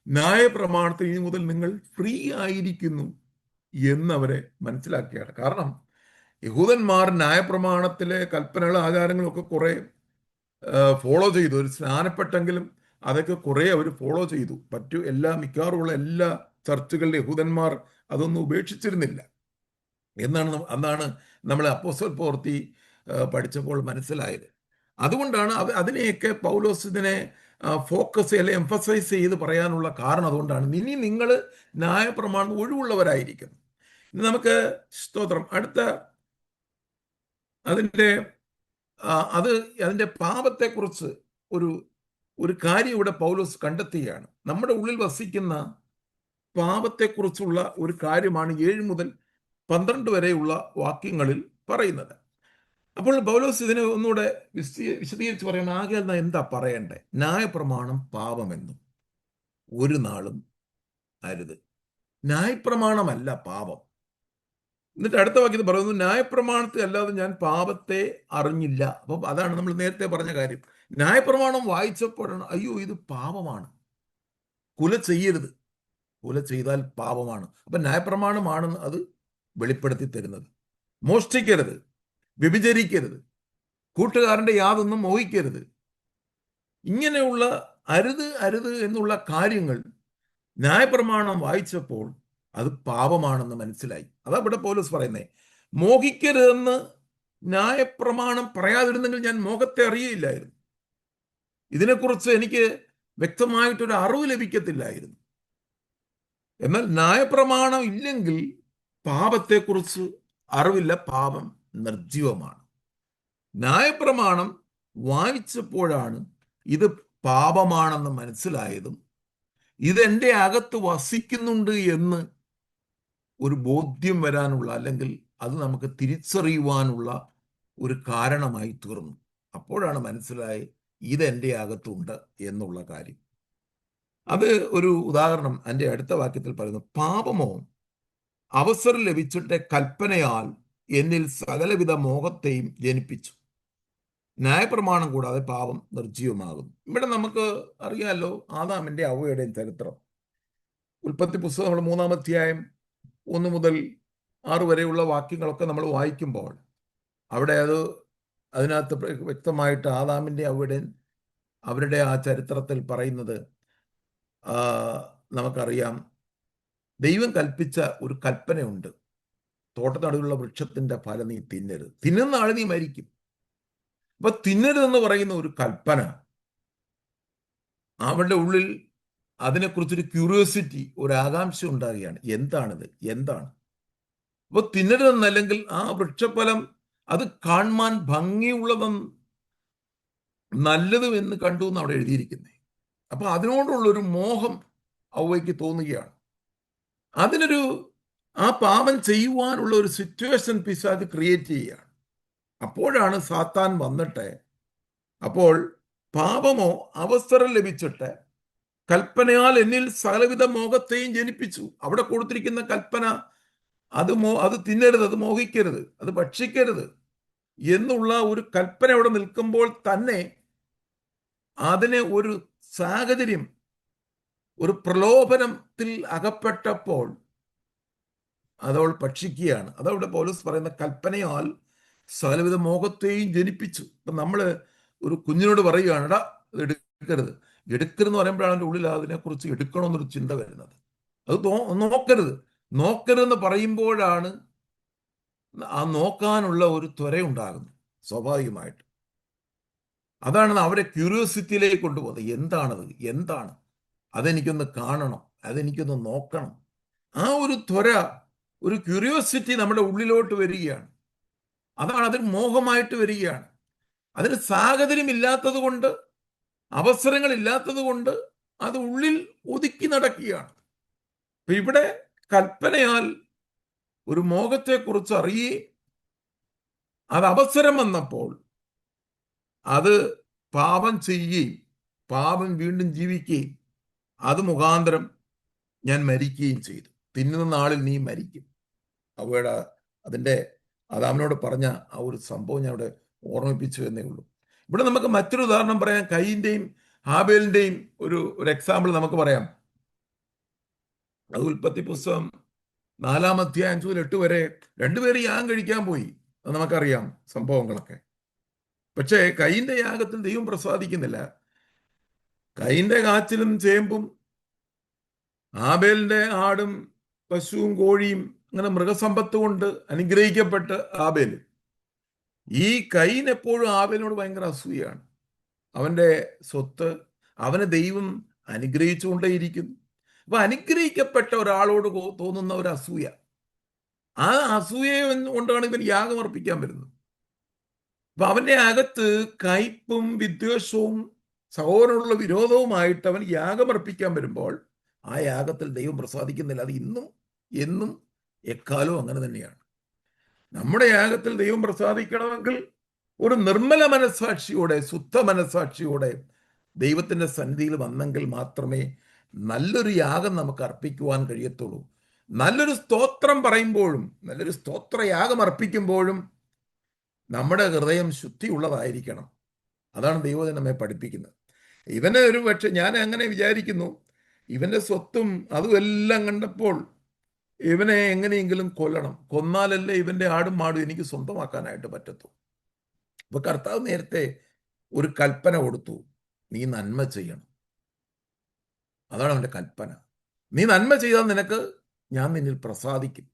ന്യായപ്രമാണത്തിൽ ഇനി മുതൽ നിങ്ങൾ ഫ്രീ ആയിരിക്കുന്നു എന്നവരെ മനസ്സിലാക്കുകയാണ്. കാരണം യഹൂദന്മാർ ന്യായപ്രമാണത്തിലെ കൽപ്പനകളും ആചാരങ്ങളും ഒക്കെ കുറെ ഫോളോ ചെയ്തു. ഒരു സ്നാനപ്പെട്ടെങ്കിലും അതൊക്കെ കുറെ അവർ ഫോളോ ചെയ്തു. മിക്കവാറുമുള്ള എല്ലാ ചർച്ചുകളിലെ യഹൂദന്മാർ അതൊന്നും ഉപേക്ഷിച്ചിരുന്നില്ല എന്നാണ് നമ്മൾ അപ്പോസ്തല പ്രവൃത്തി പഠിച്ചപ്പോൾ മനസ്സിലായത്. അതുകൊണ്ടാണ് അതിനെയൊക്കെ പൗലോസ് ഇതിനെ ഫോക്കസ് അല്ലെങ്കിൽ എംഫസൈസ് ചെയ്ത് പറയാനുള്ള കാരണം അതുകൊണ്ടാണ്. ഇനി നിങ്ങൾ ന്യായപ്രമാണം ഒഴിവുള്ളവരായിരിക്കുന്നു. ഇനി നമുക്ക് സ്തോത്രം അടുത്ത അതിൻ്റെ പാപത്തെക്കുറിച്ച് ഒരു കാര്യം ഇവിടെ പൗലോസ് കണ്ടെത്തുകയാണ്. നമ്മുടെ ഉള്ളിൽ വസിക്കുന്ന പാപത്തെക്കുറിച്ചുള്ള ഒരു കാര്യമാണ് 7 മുതൽ 12 വരെയുള്ള വാക്യങ്ങളിൽ പറയുന്നത്. അപ്പോൾ പൗലോസ് ഇതിനെ ഒന്നുകൂടെ വിശദീകരിച്ച് പറയണം. ആകെ എന്താ പറയണ്ടേ? ന്യായപ്രമാണം പാപമെന്നും ഒരു നാളും അരുത്. ന്യായപ്രമാണമല്ല പാപം. എന്നിട്ട് അടുത്ത വാക്യത്തിൽ പറയുന്നു, ന്യായപ്രമാണത്തെ അല്ലാതെ ഞാൻ പാപത്തെ അറിഞ്ഞില്ല. അപ്പം അതാണ് നമ്മൾ നേരത്തെ പറഞ്ഞ കാര്യം. ന്യായപ്രമാണം വായിച്ചപ്പോഴാണ് അയ്യോ ഇത് പാപമാണ്, കുല ചെയ്യരുത്, കുല ചെയ്താൽ പാപമാണ്. അപ്പം ന്യായപ്രമാണമാണ് അത് വെളിപ്പെടുത്തി തരുന്നത്. മോഷ്ടിക്കരുത്, വ്യഭിചരിക്കരുത്, കൂട്ടുകാരൻ്റെ യാതൊന്നും മോഹിക്കരുത്, ഇങ്ങനെയുള്ള അരുത് എന്നുള്ള കാര്യങ്ങൾ ന്യായപ്രമാണം വായിച്ചപ്പോൾ അത് പാപമാണെന്ന് മനസ്സിലായി. അതാ ഇവിടെ പൗലോസ് പറയുന്നേ, മോഹിക്കരുതെന്ന് ന്യായപ്രമാണം പറയാതിരുന്നെങ്കിൽ ഞാൻ മോഹത്തെ അറിയില്ലായിരുന്നു. ഇതിനെക്കുറിച്ച് എനിക്ക് വ്യക്തമായിട്ടൊരു അറിവ് ലഭിക്കത്തില്ലായിരുന്നു. എന്നാൽ ന്യായപ്രമാണം ഇല്ലെങ്കിൽ പാപത്തെക്കുറിച്ച് അറിവില്ല, പാപം നിർജീവമാണ്. ന്യായപ്രമാണം വായിച്ചപ്പോഴാണ് ഇത് പാപമാണെന്ന് മനസ്സിലായതും ഇതെൻ്റെ അകത്ത് വസിക്കുന്നുണ്ട് എന്ന് ഒരു ബോധ്യം വരാനുള്ള, അല്ലെങ്കിൽ അത് നമുക്ക് തിരിച്ചറിയുവാനുള്ള ഒരു കാരണമായി തീർന്നു. അപ്പോഴാണ് മനസ്സിലായി ഇതെൻ്റെ അകത്തുണ്ട് എന്നുള്ള കാര്യം. അത് ഒരു ഉദാഹരണം എൻ്റെ അടുത്ത വാക്യത്തിൽ പറയുന്നു, പാപമോ അവസരം ലഭിച്ചിട്ട് കൽപ്പനയാൽ എന്നിൽ സകലവിധ മോഹത്തെയും ജനിപ്പിച്ചു. ന്യായപ്രമാണം കൂടാതെ പാപം നിർജീവമാകുന്നു. ഇവിടെ നമുക്ക് അറിയാമല്ലോ ആദാമിൻ്റെ ഹവ്വയുടെയും ചരിത്രം. ഉൽപ്പത്തി പുസ്തകം 3-ാം അധ്യായം 1 മുതൽ 6 വരെയുള്ള വാക്യങ്ങളൊക്കെ നമ്മൾ വായിക്കുമ്പോൾ അവിടെ അതിനകത്ത് വ്യക്തമായിട്ട് ആദാമിൻ്റെ ഹവ്വയുടെയും അവരുടെ ആ ചരിത്രത്തിൽ പറയുന്നത് നമുക്കറിയാം. ദൈവം കൽപ്പിച്ച ഒരു കൽപ്പനയുണ്ട്, തോട്ടത്തടുവിലുള്ള വൃക്ഷത്തിന്റെ ഫലം നീ തിന്നരുത്, തിന്നുന്ന ആൾ നീ മരിക്കും. അപ്പൊ തിന്നരുതെന്ന് പറയുന്ന ഒരു കൽപ്പന അവരുടെ ഉള്ളിൽ അതിനെക്കുറിച്ചൊരു ക്യൂരിയോസിറ്റി, ഒരു ആകാംക്ഷ ഉണ്ടാകുകയാണ്. എന്താണ്? അപ്പൊ തിന്നരുതെന്നല്ലെങ്കിൽ ആ വൃക്ഷഫലം അത് കാണാൻ ഭംഗിയുള്ളതും നല്ലതും എന്ന് കണ്ടു എന്ന് അവിടെ എഴുതിയിരിക്കുന്നത്. അപ്പൊ അതിനോടുള്ളൊരു മോഹം അവയ്ക്ക് തോന്നുകയാണ്. ആ പാപം ചെയ്യുവാനുള്ള ഒരു സിറ്റുവേഷൻ പിശാച് ക്രിയേറ്റ് ചെയ്യുകയാണ്. അപ്പോഴാണ് സാത്താൻ വന്നിട്ട്, അപ്പോൾ പാപമോ അവസരം ലഭിച്ചിട്ട് കൽപ്പനയാൽ എന്നിൽ സകലവിധ മോഹത്തെയും ജനിപ്പിച്ചു. അവിടെ കൊടുത്തിരിക്കുന്ന കൽപ്പന അത് തിന്നരുത്, അത് മോഹിക്കരുത്, അത് ഭക്ഷിക്കരുത് എന്നുള്ള ഒരു കൽപ്പന അവിടെ നിൽക്കുമ്പോൾ തന്നെ അതിനെ ഒരു സാഹചര്യം, ഒരു പ്രലോഭനത്തിൽ അകപ്പെട്ടപ്പോൾ അതവൾ ഭക്ഷിക്കുകയാണ്. അതവിടെ പൗലോസ് പറയുന്ന കൽപ്പനയാൽ സകലവിധ മോഹത്തെയും ജനിപ്പിച്ചു. ഇപ്പം നമ്മൾ ഒരു കുഞ്ഞിനോട് പറയുകയാണ്, എടാ അത് എടുക്കരുത്. എടുക്കരുതെന്ന് പറയുമ്പോഴാണ് എൻ്റെ ഉള്ളിൽ അതിനെക്കുറിച്ച് എടുക്കണമെന്നൊരു ചിന്ത വരുന്നത്. അത് നോക്കരുത്. നോക്കരുതെന്ന് പറയുമ്പോഴാണ് ആ നോക്കാനുള്ള ഒരു ത്വരയുണ്ടാകുന്നത് സ്വാഭാവികമായിട്ട്. അതാണ് അവരെ ക്യൂരിയോസിറ്റിയിലേക്ക് കൊണ്ടുപോകുന്നത്. എന്താണത്, എന്താണ്, അതെനിക്കൊന്ന് കാണണം, അതെനിക്കൊന്ന് നോക്കണം. ആ ഒരു ത്വര, ഒരു ക്യൂരിയോസിറ്റി നമ്മുടെ ഉള്ളിലോട്ട് വരികയാണ്. അതാണ് അതിന് മോഹമായിട്ട് വരികയാണ്. അതിന് സാഹചര്യം ഇല്ലാത്തത് കൊണ്ട്, അവസരങ്ങൾ ഇല്ലാത്തത് കൊണ്ട് അത് ഉള്ളിൽ ഒതുക്കി നടക്കുകയാണ്. അപ്പൊ ഇവിടെ കൽപ്പനയാൽ ഒരു മോഹത്തെക്കുറിച്ച് അറിയുകയും അത് അവസരം വന്നപ്പോൾ അത് പാപം ചെയ്യുകയും പാപം വീണ്ടും ജീവിക്കുകയും അത് മുഖാന്തരം ഞാൻ മരിക്കുകയും ചെയ്തു. തിന്നുന്ന നാളിൽ നീ മരിക്കും. അവയുടെ അതിൻ്റെ അവനോട് പറഞ്ഞ ആ ഒരു സംഭവം ഞാൻ അവിടെ ഓർമ്മിപ്പിച്ചു എന്നേ ഉള്ളൂ. ഇവിടെ നമുക്ക് മറ്റൊരു ഉദാഹരണം പറയാം. കയീന്റെയും ഹാബേലിന്റെയും ഒരു എക്സാമ്പിൾ നമുക്ക് പറയാം. അത് ഉൽപ്പത്തി പുസ്തകം 4-ാം അധ്യായം 5 മുതൽ 8 വരെ രണ്ടുപേരും യാഗം കഴിക്കാൻ പോയി. അത് നമുക്കറിയാം സംഭവങ്ങളൊക്കെ. പക്ഷേ കയീന്റെ യാഗത്തിൽ ദൈവം പ്രസാദിക്കുന്നില്ല. കയീന്റെ കാച്ചിലും ചേമ്പും ആബേലിന്റെ ആടും പശുവും കോഴിയും അങ്ങനെ മൃഗസമ്പത്ത് കൊണ്ട് അനുഗ്രഹിക്കപ്പെട്ട് ആബേൽ. ഈ കയീൻ എപ്പോഴും ആബേലിനോട് ഭയങ്കര അസൂയാണ്. അവന്റെ സ്വത്ത് അവനെ ദൈവം അനുഗ്രഹിച്ചുകൊണ്ടേയിരിക്കുന്നു. അപ്പൊ അനുഗ്രഹിക്കപ്പെട്ട ഒരാളോട് തോന്നുന്ന ഒരു അസൂയ, ആ അസൂയ കൊണ്ടാണ് ഇവൻ യാഗം അർപ്പിക്കാൻ വരുന്നത്. അപ്പൊ അവന്റെ അകത്ത് കയ്പും വിദ്വേഷവും സഹോദരനുള്ള വിരോധവുമായിട്ട് അവൻ യാഗം അർപ്പിക്കാൻ വരുമ്പോൾ ആ യാഗത്തിൽ ദൈവം പ്രസാദിക്കുന്നില്ല. അത് ഇന്നും എന്നും എക്കാലവും അങ്ങനെ തന്നെയാണ്. നമ്മുടെ യാഗത്തിൽ ദൈവം പ്രസാദിക്കണമെങ്കിൽ ഒരു നിർമ്മല മനസ്സാക്ഷിയോടെ, ശുദ്ധ മനസ്സാക്ഷിയോടെ ദൈവത്തിന്റെ സന്നിധിയിൽ വന്നെങ്കിൽ മാത്രമേ നല്ലൊരു യാഗം നമുക്ക് അർപ്പിക്കുവാൻ കഴിയത്തുള്ളൂ. നല്ലൊരു സ്തോത്രം പറയുമ്പോഴും, നല്ലൊരു സ്തോത്രയാഗം അർപ്പിക്കുമ്പോഴും നമ്മുടെ ഹൃദയം ശുദ്ധിയുള്ളതായിരിക്കണം. അതാണ് ദൈവം നമ്മെ പഠിപ്പിക്കുന്നത്. ഇവനെ ഒരു പക്ഷെ ഞാൻ അങ്ങനെ വിചാരിക്കുന്നു, ഇവന്റെ സ്വത്തും അതും എല്ലാം കണ്ടപ്പോൾ ഇവനെ എങ്ങനെയെങ്കിലും കൊല്ലണം. കൊന്നാലല്ലേ ഇവന്റെ ആടും മാടും എനിക്ക് സ്വന്തമാക്കാനായിട്ട് പറ്റത്തു. അപ്പൊ കർത്താവ് നേരത്തെ ഒരു കൽപ്പന കൊടുത്തു, നീ നന്മ ചെയ്യണം. അതാണ് അവന്റെ കൽപ്പന. നീ നന്മ ചെയ്താൽ ഞാൻ നിന്നിൽ പ്രസാദിക്കും.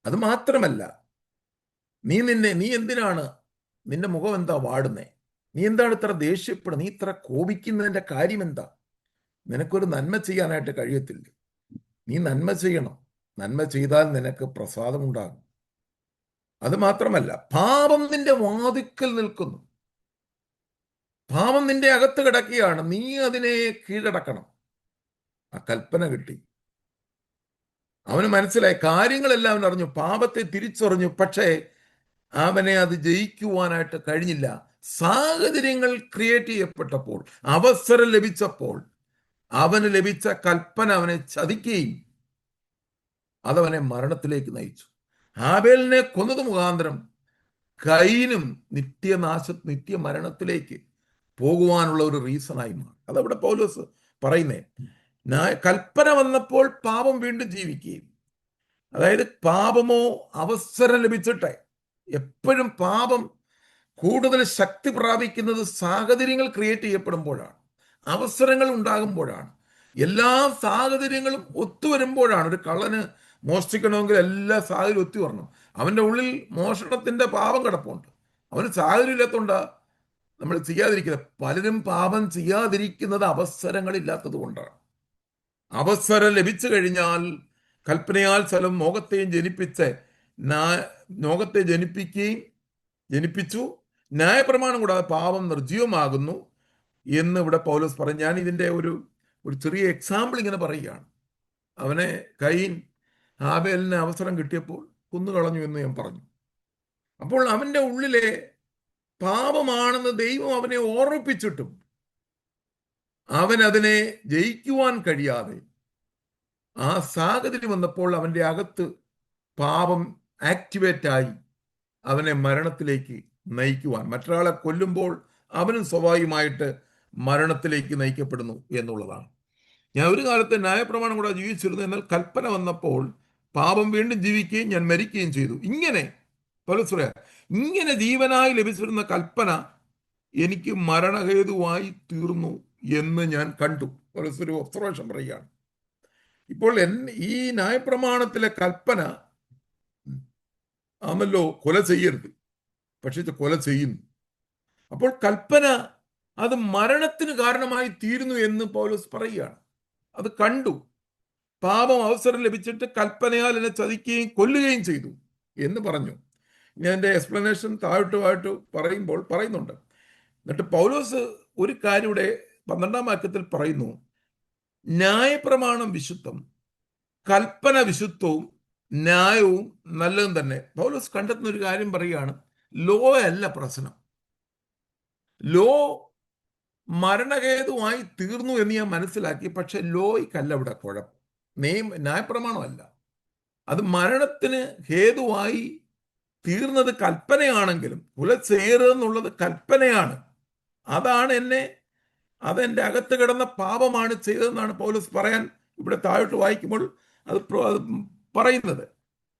അത് മാത്രമല്ല, നീ എന്തിനാണ്, നിന്റെ മുഖം എന്താ വാടുന്നേ, നീ എന്താണ് ഇത്ര ദേഷ്യപ്പെടുന്നത്, നീ ഇത്ര കോപിക്കുന്നതിന്റെ കാര്യം എന്താ? നിനക്കൊരു നന്മ ചെയ്യാനായിട്ട് കഴിയത്തില്ല. നീ നന്മ ചെയ്യണം. നന്മ ചെയ്താൽ നിനക്ക് പ്രസാദമുണ്ടാകും. അത് മാത്രമല്ല, പാപം നിന്റെ വാതിക്കൽ നിൽക്കുന്നു. പാപം നിന്റെ അകത്ത് കിടക്കുകയാണ്. നീ അതിനെ കീഴടക്കണം. ആ കൽപ്പന കിട്ടി. അവന് മനസ്സിലായി, കാര്യങ്ങളെല്ലാം അവൻ അറിഞ്ഞു, പാപത്തെ തിരിച്ചറിഞ്ഞു. പക്ഷേ അവനെ അത് ജയിക്കുവാനായിട്ട് കഴിഞ്ഞില്ല. സാഹചര്യങ്ങൾ ക്രിയേറ്റ് ചെയ്യപ്പെട്ടപ്പോൾ, അവസരം ലഭിച്ചപ്പോൾ അവന് ലഭിച്ച കൽപ്പന അവനെ ചതിക്കുകയും അതവനെ മരണത്തിലേക്ക് നയിച്ചു. ഹാബേലിനെ കൊന്നത് മുഖാന്തരം കയീനും നിത്യമരണത്തിലേക്ക് പോകുവാനുള്ള ഒരു റീസണായി മാറി. അതവിടെ പൗലോസ് പറയുന്നേ, കൽപ്പന വന്നപ്പോൾ പാപം വീണ്ടും ജീവിക്കുകയും, അതായത് പാപമോ അവസരം ലഭിച്ചിട്ടെ, എപ്പോഴും പാപം കൂടുതൽ ശക്തി പ്രാപിക്കുന്നത് സാഹചര്യങ്ങൾ ക്രിയേറ്റ് ചെയ്യപ്പെടുമ്പോഴാണ്, അവസരങ്ങൾ ഉണ്ടാകുമ്പോഴാണ്, എല്ലാ സാഹചര്യങ്ങളും ഒത്തുവരുമ്പോഴാണ്. ഒരു കള്ളന് മോഷ്ടിക്കണമെങ്കിൽ എല്ലാ സാഹചര്യം ഒത്തു വരണം. അവൻ്റെ ഉള്ളിൽ മോഷണത്തിന്റെ പാപം കിടപ്പുണ്ട്. അവന് സാഹചര്യം ഇല്ലാത്തതുകൊണ്ടാ നമ്മൾ ചെയ്യാതിരിക്കുന്നത്. പലരും പാപം ചെയ്യാതിരിക്കുന്നത് അവസരങ്ങളില്ലാത്തത് കൊണ്ടാണ്. അവസരം ലഭിച്ചു കഴിഞ്ഞാൽ കൽപ്പനയാൽ സ്ഥലം മോഹത്തെയും മോഹത്തെ ജനിപ്പിച്ചു. ന്യായപ്രമാണം കൂടാതെ പാപം നിർജ്ജീവമാകുന്നു എന്ന് ഇവിടെ പൗലോസ് പറയും. ഞാൻ ഇതിൻ്റെ ഒരു ചെറിയ എക്സാമ്പിൾ ഇങ്ങനെ പറയുകയാണ്. അവനെ കയീൻ ഹാബേലിന് അവസരം കിട്ടിയപ്പോൾ കൊന്നുകളഞ്ഞു എന്ന് ഞാൻ പറഞ്ഞു. അപ്പോൾ അവൻ്റെ ഉള്ളിലെ പാപമാണെന്ന് ദൈവം അവനെ ഓർമ്മിപ്പിച്ചിട്ടും അവൻ അതിനെ ജയിക്കുവാൻ കഴിയാതെ ആ സാഹചര്യം വന്നപ്പോൾ അവന്റെ അകത്ത് പാപം ആക്ടിവേറ്റായി അവനെ മരണത്തിലേക്ക് നയിക്കുവാൻ, മറ്റൊരാളെ കൊല്ലുമ്പോൾ അവനും സ്വാഭാവികമായിട്ട് മരണത്തിലേക്ക് നയിക്കപ്പെടുന്നു എന്നുള്ളതാണ്. ഞാൻ ഒരു കാലത്ത് ന്യായപ്രമാണം കൂടെ ജീവിച്ചിരുന്നു. എന്നാൽ കൽപ്പന വന്നപ്പോൾ പാപം വീണ്ടും ജീവിക്കുകയും ഞാൻ മരിക്കുകയും ചെയ്തു. ഇങ്ങനെ പൗലോസ് പറയാ, ഇങ്ങനെ ജീവനായി ലഭിച്ചിരുന്ന കൽപ്പന എനിക്ക് മരണഹേതുവായി തീർന്നു എന്ന് ഞാൻ കണ്ടു. പൗലോസ് ഒരു ഒബ്സർവേഷൻ പറയുകയാണ്. ഇപ്പോൾ ഈ ന്യായപ്രമാണത്തിലെ കൽപ്പന ആണല്ലോ കൊല ചെയ്യരുത്, പക്ഷെ ഇത് കൊല ചെയ്യുന്നു. അപ്പോൾ കൽപ്പന അത് മരണത്തിന് കാരണമായി തീരുന്നു എന്ന് പൗലോസ് പറയുകയാണ്. അത് കണ്ടു. പാപം അവസരം ലഭിച്ചിട്ട് കൽപ്പനയാൽ എന്നെ ചതിക്കുകയും കൊല്ലുകയും ചെയ്തു എന്ന് പറഞ്ഞു. ഞാൻ എൻ്റെ എക്സ്പ്ലനേഷൻ താഴോട്ട് പറയുമ്പോൾ പറയുന്നുണ്ട്. എന്നിട്ട് പൗലോസ് ഒരു കാര്യം ഇവിടെ 12-ാം വാക്യത്തിൽ പറയുന്നു, ന്യായപ്രമാണം വിശുദ്ധം, കൽപ്പന വിശുദ്ധവും ന്യായവും നല്ലതും തന്നെ. പൗലോസ് കണ്ടെത്തുന്ന ഒരു കാര്യം പറയുകയാണ്, ലോ അല്ല പ്രശ്നം. ലോ മരണഹേതുവായി തീർന്നു എന്ന് ഞാൻ മനസ്സിലാക്കി. പക്ഷെ ലോയ്ക്കല്ല ഇവിടെ കുഴപ്പം, ന്യായപ്രമാണമല്ല. അത് മരണത്തിന് ഹേതുവായി തീർന്നത് കൽപ്പനയാണെങ്കിലും, കൊല ചെയ്യരുതെന്നുള്ളത് കൽപ്പനയാണ്. അതെന്റെ അകത്ത് കിടന്ന പാപമാണ് ചെയ്തതെന്നാണ് പൗലോസ് പറയാൻ ഇവിടെ താഴോട്ട് വായിക്കുമ്പോൾ അത് പറയുന്നത്.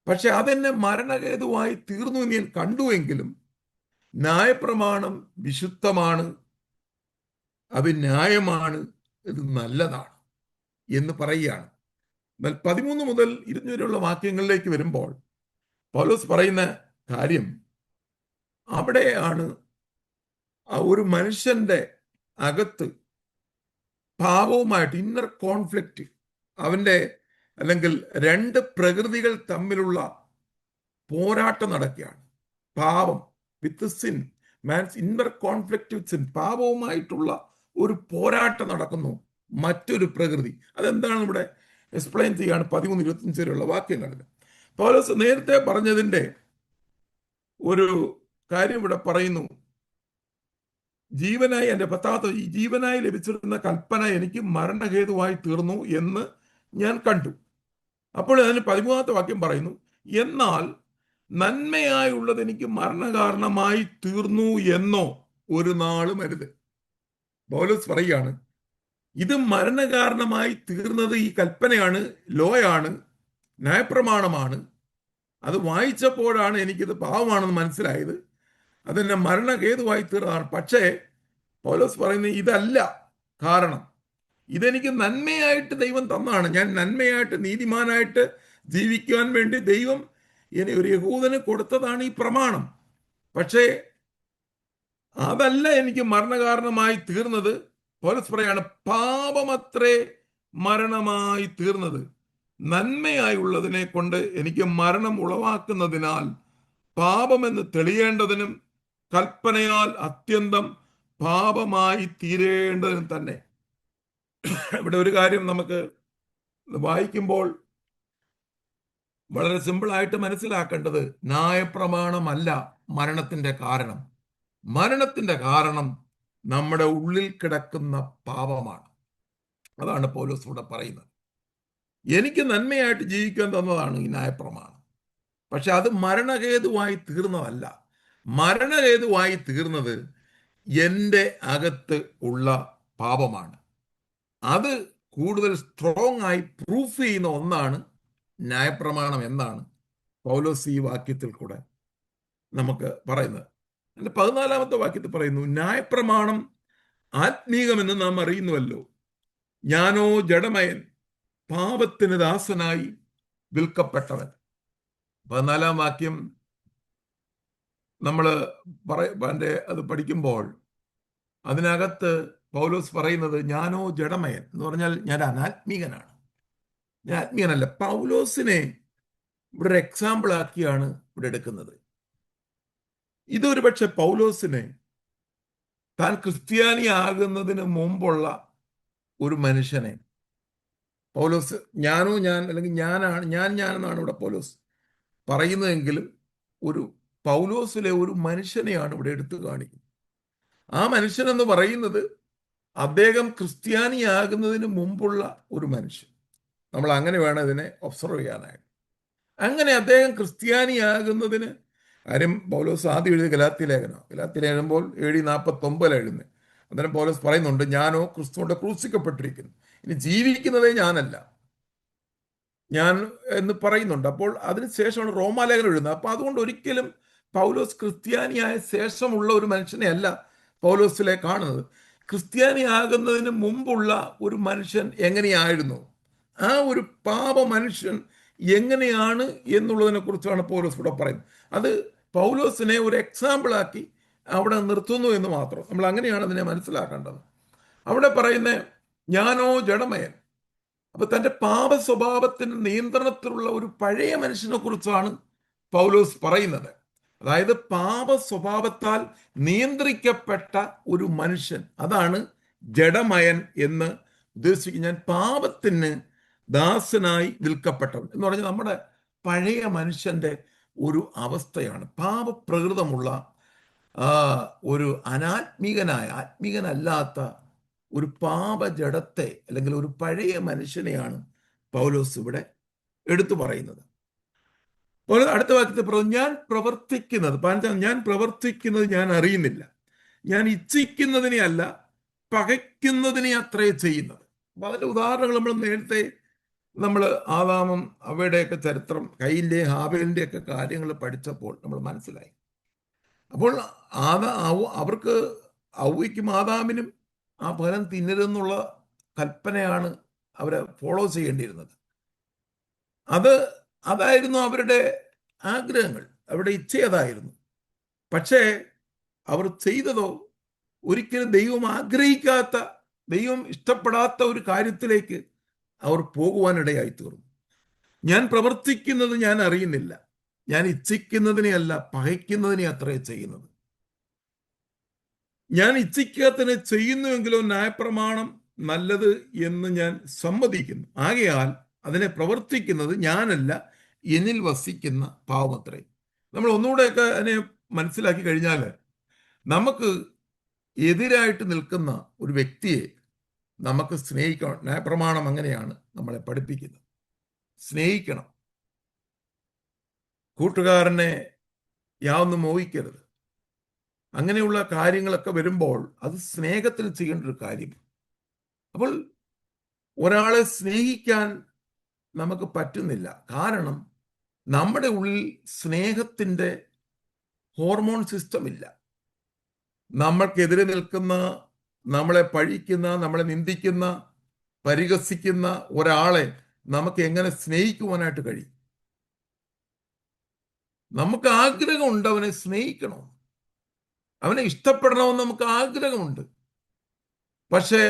പക്ഷെ അതെന്നെ മരണഹേതുവായി തീർന്നു എന്ന് ഞാൻ കണ്ടുവെങ്കിലും ന്യായപ്രമാണം വിശുദ്ധമാണ്, അത് ന്യായമാണ്, ഇത് നല്ലതാണ് എന്ന് പറയുകയാണ്. എന്നാൽ 13 മുതൽ 20 വരെയുള്ള വാക്യങ്ങളിലേക്ക് വരുമ്പോൾ പൗലോസ് പറയുന്ന കാര്യം, അവിടെയാണ് ഒരു മനുഷ്യന്റെ അകത്ത് പാപവുമായിട്ട് ഇന്നർ കോൺഫ്ലിക്റ്റ്, അവന്റെ അല്ലെങ്കിൽ രണ്ട് പ്രകൃതികൾ തമ്മിലുള്ള പോരാട്ടം നടക്കുകയാണ്. പാപം with sin, man's inner conflict with sin, പാപവുമായിട്ടുള്ള ഒരു പോരാട്ടം നടക്കുന്നു. മറ്റൊരു പ്രകൃതി അതെന്താണ് ഇവിടെ എക്സ്പ്ലെയിൻ ചെയ്യാണ് 13-25 വരെയുള്ള വാക്യങ്ങളിൽ. പൗലോസ് നേരത്തെ പറഞ്ഞതിൻ്റെ ഒരു കാര്യം ഇവിടെ പറയുന്നു. ജീവനായി, എൻ്റെ 10-ാമത്തെ, ഈ ജീവനായി ലഭിച്ചിരുന്ന കൽപ്പന എനിക്ക് മരണഹേതുവായി തീർന്നു എന്ന് ഞാൻ കണ്ടു. അപ്പോൾ അതിന് 13-ാമത്തെ വാക്യം പറയുന്നു, എന്നാൽ നന്മയായുള്ളത് എനിക്ക് മരണകാരണമായി തീർന്നു എന്നോ ഒരു നാളും അരുത്. പൗലോസ് പറയുകയാണ്, ഇത് മരണകാരണമായി തീർന്നത് ഈ കൽപ്പനയാണ്, ലോയാണ്, ന്യായപ്രമാണമാണ്. അത് വായിച്ചപ്പോഴാണ് എനിക്കിത് പാവമാണെന്ന് മനസ്സിലായത്. അതെന്നെ മരണഹേതുവായി തീർന്നതാണ്. പക്ഷേ പൗലോസ് പറയുന്നത് ഇതല്ല കാരണം. ഇതെനിക്ക് നന്മയായിട്ട് ദൈവം തന്നാണ്. ഞാൻ നന്മയായിട്ട് നീതിമാനായിട്ട് ജീവിക്കാൻ വേണ്ടി ദൈവം ഒരു യഹൂദന് കൊടുത്തതാണ് ഈ പ്രമാണം. പക്ഷേ അതല്ല എനിക്ക് മരണകാരണമായി തീർന്നത്. പൗലോസ് പറയാണ്, പാപമത്രേ മരണമായി തീർന്നത്, നന്മയായുള്ളതിനെ കൊണ്ട് എനിക്ക് മരണം ഉളവാക്കുന്നതിനാൽ പാപമെന്ന് തെളിയേണ്ടതിനും കൽപ്പനയാൽ അത്യന്തം പാപമായി തീരേണ്ടതിനും തന്നെ. ഇവിടെ ഒരു കാര്യം നമുക്ക് വായിക്കുമ്പോൾ വളരെ സിമ്പിളായിട്ട് മനസ്സിലാക്കേണ്ടത്, ന്യായപ്രമാണമല്ല മരണത്തിന്റെ കാരണം. മരണത്തിന്റെ കാരണം നമ്മുടെ ഉള്ളിൽ കിടക്കുന്ന പാപമാണ്. അതാണ് പൗലോസ് ഇവിടെ പറയുന്നത്. എനിക്ക് നന്മയായിട്ട് ജീവിക്കാൻ തന്നതാണ് ഈ ന്യായപ്രമാണം. പക്ഷെ അത് മരണഹേതുവായി തീർന്നതല്ല. മരണഹേതുവായി തീർന്നത് എൻ്റെ അകത്ത് ഉള്ള പാപമാണ്. അത് കൂടുതൽ സ്ട്രോങ് ആയി പ്രൂഫ് ചെയ്യുന്ന ഒന്നാണ് ന്യായപ്രമാണം എന്നാണ് പൗലോസ് ഈ വാക്യത്തിൽ കൂടെ നമുക്ക് പറയുന്നത്. എൻ്റെ 14-ാമത്തെ വാക്യത്തിൽ പറയുന്നു, ന്യായപ്രമാണം ആത്മീകമെന്ന് നാം അറിയുന്നുവല്ലോ, ഞാനോ ജഡമയൻ, പാപത്തിന് ദാസനായി വിൽക്കപ്പെട്ടവൻ. 14-ാം വാക്യം നമ്മൾ അത് പഠിക്കുമ്പോൾ അതിനകത്ത് പൗലോസ് പറയുന്നത്, ഞാനോ ജഡമയൻ എന്ന് പറഞ്ഞാൽ ഞാൻ അനാത്മീകനാണ്, ഞാൻ ആത്മീയനല്ല. പൗലോസിനെ ഇവിടെ ഒരു എക്സാമ്പിൾ ആക്കിയാണ് ഇവിടെ എടുക്കുന്നത്. ഇതൊരു പക്ഷെ പൗലോസിനെ താൻ ക്രിസ്ത്യാനി ആകുന്നതിന് മുമ്പുള്ള ഒരു മനുഷ്യനെ, പൗലോസ് ഞാൻ അല്ലെങ്കിൽ ഞാനെന്നാണ് ഇവിടെ പൗലോസ് പറയുന്നതെങ്കിലും ഒരു പൗലോസിലെ ഒരു മനുഷ്യനെയാണ് ഇവിടെ എടുത്തു കാണിക്കുന്നത്. ആ മനുഷ്യനെന്ന് പറയുന്നത് അദ്ദേഹം ക്രിസ്ത്യാനിയാകുന്നതിന് മുമ്പുള്ള ഒരു മനുഷ്യൻ. നമ്മൾ അങ്ങനെ വേണം ഇതിനെ ഒബ്സർവ് ചെയ്യാനായിട്ട്. അങ്ങനെ അദ്ദേഹം ക്രിസ്ത്യാനിയാകുന്നതിന് കാര്യം പൗലോസ് ആദ്യം എഴുതിയ ഗലാത്യ ലേഖനം, ഗലാത്യ ലേഖനം AD 49 എഴുതുന്നത്. അന്നേരം പൗലോസ് പറയുന്നുണ്ട്, ഞാനോ ക്രിസ്തുവിന്റെ ക്രൂശിക്കപ്പെട്ടിരിക്കുന്നു, ഇനി ജീവിക്കുന്നതേ ഞാനല്ല ഞാൻ എന്ന് പറയുന്നുണ്ട്. അപ്പോൾ അതിനുശേഷമാണ് റോമാലേഖനം എഴുതുന്നത്. അപ്പൊ അതുകൊണ്ട് ഒരിക്കലും പൗലോസ് ക്രിസ്ത്യാനിയായ ശേഷമുള്ള ഒരു മനുഷ്യനെ അല്ല പൗലോസിലെ കാണുന്നത്. ക്രിസ്ത്യാനിയാകുന്നതിന് മുമ്പുള്ള ഒരു മനുഷ്യൻ എങ്ങനെയായിരുന്നു, ആ ഒരു പാപ മനുഷ്യൻ എങ്ങനെയാണ് എന്നുള്ളതിനെ കുറിച്ചാണ് പൗലോസ് ഇവിടെ പറയുന്നത്. അത് പൗലോസിനെ ഒരു എക്സാമ്പിളാക്കി അവിടെ നിർത്തുന്നു എന്ന് മാത്രം. നമ്മൾ അങ്ങനെയാണ് അതിനെ മനസ്സിലാക്കേണ്ടത്. അവിടെ പറയുന്ന ഞാനോ ജഡമയൻ, അപ്പൊ തന്റെ പാപ സ്വഭാവത്തിന് നിയന്ത്രണത്തിലുള്ള ഒരു പഴയ മനുഷ്യനെ കുറിച്ചാണ് പൗലോസ് പറയുന്നത്. അതായത് പാപ സ്വഭാവത്താൽ നിയന്ത്രിക്കപ്പെട്ട ഒരു മനുഷ്യൻ, അതാണ് ജഡമയൻ എന്ന് ഉദ്ദേശിക്കുന്നത്. ഞാൻ പാപത്തിന് ദാസനായി വിൽക്കപ്പെട്ടവൻ എന്ന് പറഞ്ഞാൽ നമ്മുടെ പഴയ മനുഷ്യന്റെ ഒരു അവസ്ഥയാണ്. പാപപ്രകൃതമുള്ള ഒരു ആത്മീകനല്ലാത്ത ഒരു പാപജഡത്തെ അല്ലെങ്കിൽ ഒരു പഴയ മനുഷ്യനെയാണ് പൗലോസ് ഇവിടെ എടുത്തു പറയുന്നത്. അടുത്ത വാക്യത്തിൽ പറഞ്ഞു, ഞാൻ പ്രവർത്തിക്കുന്നത് ഞാൻ അറിയുന്നില്ല, ഞാൻ ഇച്ഛിക്കുന്നതിനെ അല്ല പകയ്ക്കുന്നതിനെ അത്രേ ചെയ്യുന്നത്. അപ്പൊ അതിന്റെ ഉദാഹരണങ്ങൾ നമ്മൾ നേരത്തെ ആദാമും അവയുടെയൊക്കെ ചരിത്രം, കയീന്റെയും ഹാബേലിന്റെയും ഒക്കെ കാര്യങ്ങൾ പഠിച്ചപ്പോൾ നമ്മൾ മനസ്സിലായി. അപ്പോൾ അവർക്ക് ഔവയ്ക്കും ആദാമിനും ആ ഫലം തിന്നരുതെന്നുള്ള കൽപ്പനയാണ് അവരെ ഫോളോ ചെയ്യേണ്ടിയിരുന്നത്. അതായിരുന്നു അവരുടെ ആഗ്രഹങ്ങൾ, അവരുടെ ഇച്ഛ അതായിരുന്നു. പക്ഷേ അവർ ചെയ്തതോ ഒരിക്കലും ദൈവം ആഗ്രഹിക്കാത്ത, ദൈവം ഇഷ്ടപ്പെടാത്ത ഒരു കാര്യത്തിലേക്ക് അവർ പോകുവാനിടയായി തീർന്നു. ഞാൻ പ്രവർത്തിക്കുന്നത് ഞാൻ അറിയുന്നില്ല, ഞാൻ ഇച്ഛിക്കുന്നതിനെയല്ല പകയ്ക്കുന്നതിനെ അത്രേ ചെയ്യുന്നത്. ഞാൻ ഇച്ഛിക്കാത്തതിനെ ചെയ്യുന്നുവെങ്കിലോ ന്യായപ്രമാണം നല്ലത് എന്ന് ഞാൻ സമ്മതിക്കുന്നു. ആകയാൽ അതിനെ പ്രവർത്തിക്കുന്നത് ഞാനല്ല, എന്നിൽ വസിക്കുന്ന പാവമത്രേ. നമ്മൾ ഒന്നുകൂടെയൊക്കെ അതിനെ മനസ്സിലാക്കി കഴിഞ്ഞാൽ, നമുക്ക് എതിരായിട്ട് നിൽക്കുന്ന ഒരു വ്യക്തിയെ നമുക്ക് സ്നേഹിക്കണം. ന്യായപ്രമാണം അങ്ങനെയാണ് നമ്മളെ പഠിപ്പിക്കുന്നത്. സ്നേഹിക്കണം. കൂട്ടുകാരനെ യാതൊന്നും മോഹിക്കരുത്. അങ്ങനെയുള്ള കാര്യങ്ങളൊക്കെ വരുമ്പോൾ അത് സ്നേഹത്തിൽ ചെയ്യേണ്ട ഒരു കാര്യം. അപ്പോൾ ഒരാളെ സ്നേഹിക്കാൻ നമുക്ക് പറ്റുന്നില്ല, കാരണം നമ്മുടെ ഉള്ളിൽ സ്നേഹത്തിൻ്റെ ഹോർമോൺ സിസ്റ്റം ഇല്ല. നമ്മൾക്കെതിരെ നിൽക്കുന്ന, നമ്മളെ പഴിക്കുന്ന, നമ്മളെ നിന്ദിക്കുന്ന, പരിഹസിക്കുന്ന ഒരാളെ നമുക്ക് എങ്ങനെ സ്നേഹിക്കുവാനായിട്ട് കഴിയും? നമുക്ക് ആഗ്രഹമുണ്ട് അവനെ സ്നേഹിക്കണം, അവനെ ഇഷ്ടപ്പെടണമെന്ന് നമുക്ക് ആഗ്രഹമുണ്ട്. പക്ഷേ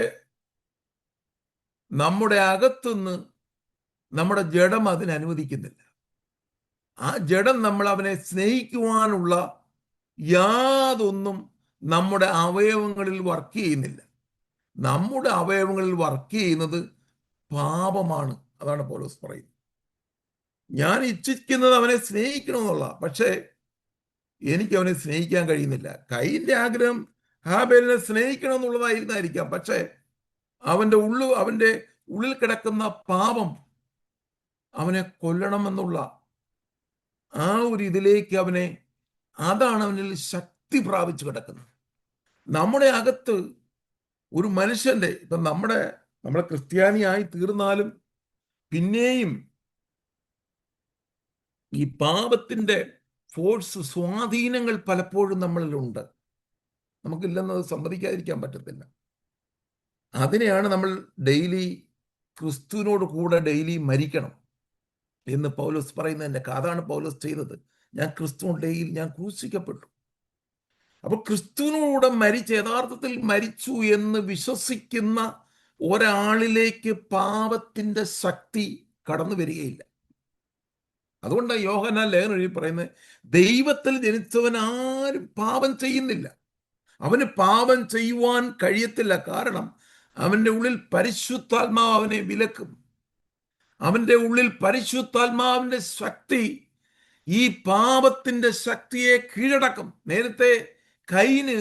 നമ്മുടെ അകത്തുനിന്ന് നമ്മുടെ ജഡം അതിനനുവദിക്കുന്നില്ല. ആ ജഡം നമ്മൾ അവനെ സ്നേഹിക്കുവാനുള്ള യാതൊന്നും നമ്മുടെ അവയവങ്ങളിൽ വർക്ക് ചെയ്യുന്നില്ല. നമ്മുടെ അവയവങ്ങളിൽ വർക്ക് ചെയ്യുന്നത് പാപമാണ്. അതാണ് പൗലോസ് പറയുന്നത്. ഞാൻ ഇച്ഛിക്കുന്നത് അവനെ സ്നേഹിക്കണമെന്നുള്ള, പക്ഷേ എനിക്ക് അവനെ സ്നേഹിക്കാൻ കഴിയുന്നില്ല. കയീന്റെ ആഗ്രഹം ഹാബേലിനെ സ്നേഹിക്കണം എന്നുള്ളതായിരുന്നായിരിക്കാം, പക്ഷേ അവന്റെ ഉള്ളിൽ കിടക്കുന്ന പാപം അവനെ കൊല്ലണമെന്നുള്ള ആ ഒരു ഇതിലേക്ക് അതാണ് അവനിൽ ശക്തി പ്രാപിച്ചു കിടക്കുന്നത്. നമ്മുടെ അകത്ത് ഒരു മനുഷ്യന്റെ, ഇപ്പം നമ്മളെ ക്രിസ്ത്യാനിയായി തീർന്നാലും പിന്നെയും ഈ പാപത്തിന്റെ ഫോഴ്സ്, സ്വാധീനങ്ങൾ പലപ്പോഴും നമ്മളിലുണ്ട്. നമുക്കില്ലെന്നത് സമ്മതിക്കാതിരിക്കാൻ പറ്റത്തില്ല. അതിനെയാണ് നമ്മൾ ഡെയിലി ക്രിസ്തുവിനോട് കൂടെ ഡെയിലി മരിക്കണം എന്ന് പൗലോസ് പറയുന്നതിൻ്റെ. അതാണ് പൗലോസ് ചെയ്തത്. ഞാൻ ഡെയിലി ഞാൻ ക്രൂശിക്കപ്പെട്ടു. അപ്പൊ ക്രിസ്തുവിനോട് യഥാർത്ഥത്തിൽ മരിച്ചു എന്ന് വിശ്വസിക്കുന്ന ഒരാളിലേക്ക് പാപത്തിന്റെ ശക്തി കടന്നു വരികയില്ല. അതുകൊണ്ട് യോഹന്നാൻ ലേഖനം എഴുതി പറയുന്നത്, ദൈവത്തിൽ ജനിച്ചവൻ ആരും പാപം ചെയ്യുന്നില്ല. അവന് പാപം ചെയ്യുവാൻ കഴിയത്തില്ല, കാരണം അവന്റെ ഉള്ളിൽ പരിശുദ്ധാത്മാവ് അവനെ വിലക്കും. അവന്റെ ഉള്ളിൽ പരിശുദ്ധാത്മാവിന്റെ ശക്തി ഈ പാപത്തിന്റെ ശക്തിയെ കീഴടക്കും. നേരത്തെ കയീന്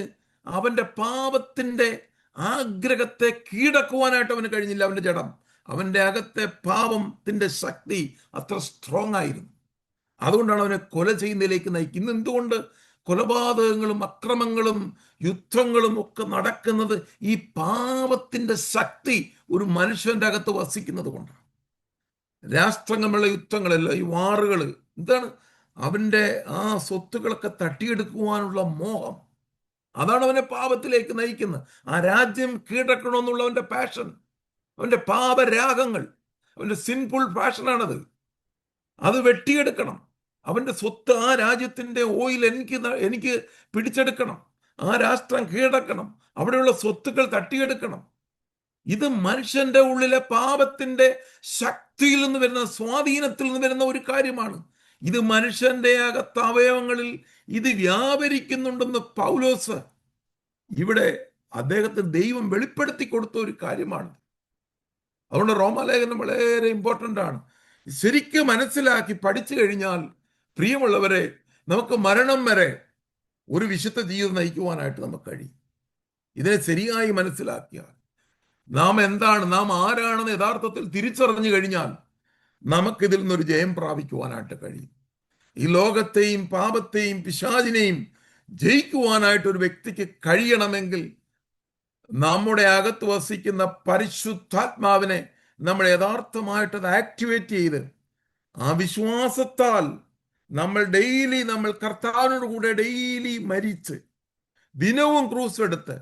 അവന്റെ പാപത്തിന്റെ ആഗ്രഹത്തെ കീഴടക്കുവാനായിട്ട് അവന് കഴിഞ്ഞില്ല. അവന്റെ ജഡം, അവന്റെ അകത്തെ പാപത്തിന്റെ ശക്തി അത്ര സ്ട്രോങ് ആയിരുന്നു. അതുകൊണ്ടാണ് അവനെ കൊല ചെയ്യുന്നതിലേക്ക് നയിക്കുന്നത്. ഇന്ന് എന്തുകൊണ്ട് കൊലപാതകങ്ങളും അക്രമങ്ങളും യുദ്ധങ്ങളും ഒക്കെ നടക്കുന്നത്? ഈ പാപത്തിന്റെ ശക്തി ഒരു മനുഷ്യന്റെ അകത്ത് വസിക്കുന്നത് കൊണ്ടാണ്. രാഷ്ട്രങ്ങളുള്ള യുദ്ധങ്ങളല്ല, ഈ വാറുകൾ എന്താണ്? അവന്റെ ആ സ്വത്തുക്കളൊക്കെ തട്ടിയെടുക്കുവാനുള്ള മോഹം, അതാണ് അവനെ പാപത്തിലേക്ക് നയിക്കുന്നത്. ആ രാജ്യം കീഴടക്കണമെന്നുള്ള അവന്റെ പാഷൻ, അവന്റെ പാപരാഗങ്ങൾ, അവന്റെ സിൻഫുൾ പാഷനാണത്. അത് വെട്ടിയെടുക്കണം. അവന്റെ സ്വത്ത്, ആ രാജ്യത്തിന്റെ ഓയിൽ എനിക്ക് പിടിച്ചെടുക്കണം. ആ രാഷ്ട്രം കീഴടക്കണം. അവിടെയുള്ള സ്വത്തുക്കൾ തട്ടിയെടുക്കണം. ഇത് മനുഷ്യന്റെ ഉള്ളിലെ പാപത്തിന്റെ ശക്തിയിൽ നിന്ന് വരുന്ന, സ്വാധീനത്തിൽ നിന്ന് വരുന്ന ഒരു കാര്യമാണ്. ഇത് മനുഷ്യന്റെ അകത്ത് അവയവങ്ങളിൽ ഇത് വ്യാപരിക്കുന്നുണ്ടെന്ന് പൗലോസ് ഇവിടെ അദ്ദേഹത്തിന് ദൈവം വെളിപ്പെടുത്തി കൊടുത്ത ഒരു കാര്യമാണ്. അതുകൊണ്ട് റോമാലേഖനം വളരെ ഇമ്പോർട്ടൻ്റ് ആണ്. ശരിക്കും മനസ്സിലാക്കി പഠിച്ചു കഴിഞ്ഞാൽ, പ്രിയമുള്ളവരെ, നമുക്ക് മരണം വരെ ഒരു വിശുദ്ധ ജീവിതം നയിക്കുവാനായിട്ട് നമുക്ക് കഴിയും. ഇതിനെ ശരിയായി മനസ്സിലാക്കിയാൽ, നാം എന്താണ്, നാം ആരാണെന്ന് യഥാർത്ഥത്തിൽ തിരിച്ചറിഞ്ഞു കഴിഞ്ഞാൽ നമുക്കിതിൽ നിന്നൊരു ജയം പ്രാപിക്കുവാനായിട്ട് കഴിയും. ഈ ലോകത്തെയും പാപത്തെയും പിശാചിനെയും ജയിക്കുവാനായിട്ട് ഒരു വ്യക്തിക്ക് കഴിയണമെങ്കിൽ നമ്മുടെ അകത്ത് വസിക്കുന്ന പരിശുദ്ധാത്മാവിനെ നമ്മൾ യഥാർത്ഥമായിട്ട് അത് ആക്ടിവേറ്റ് ചെയ്ത്, ആ വിശ്വാസത്താൽ നമ്മൾ കർത്താവിനോട് കൂടെ ഡെയിലി മരിച്ച് ദിനവും ക്രൂസ് എടുത്ത്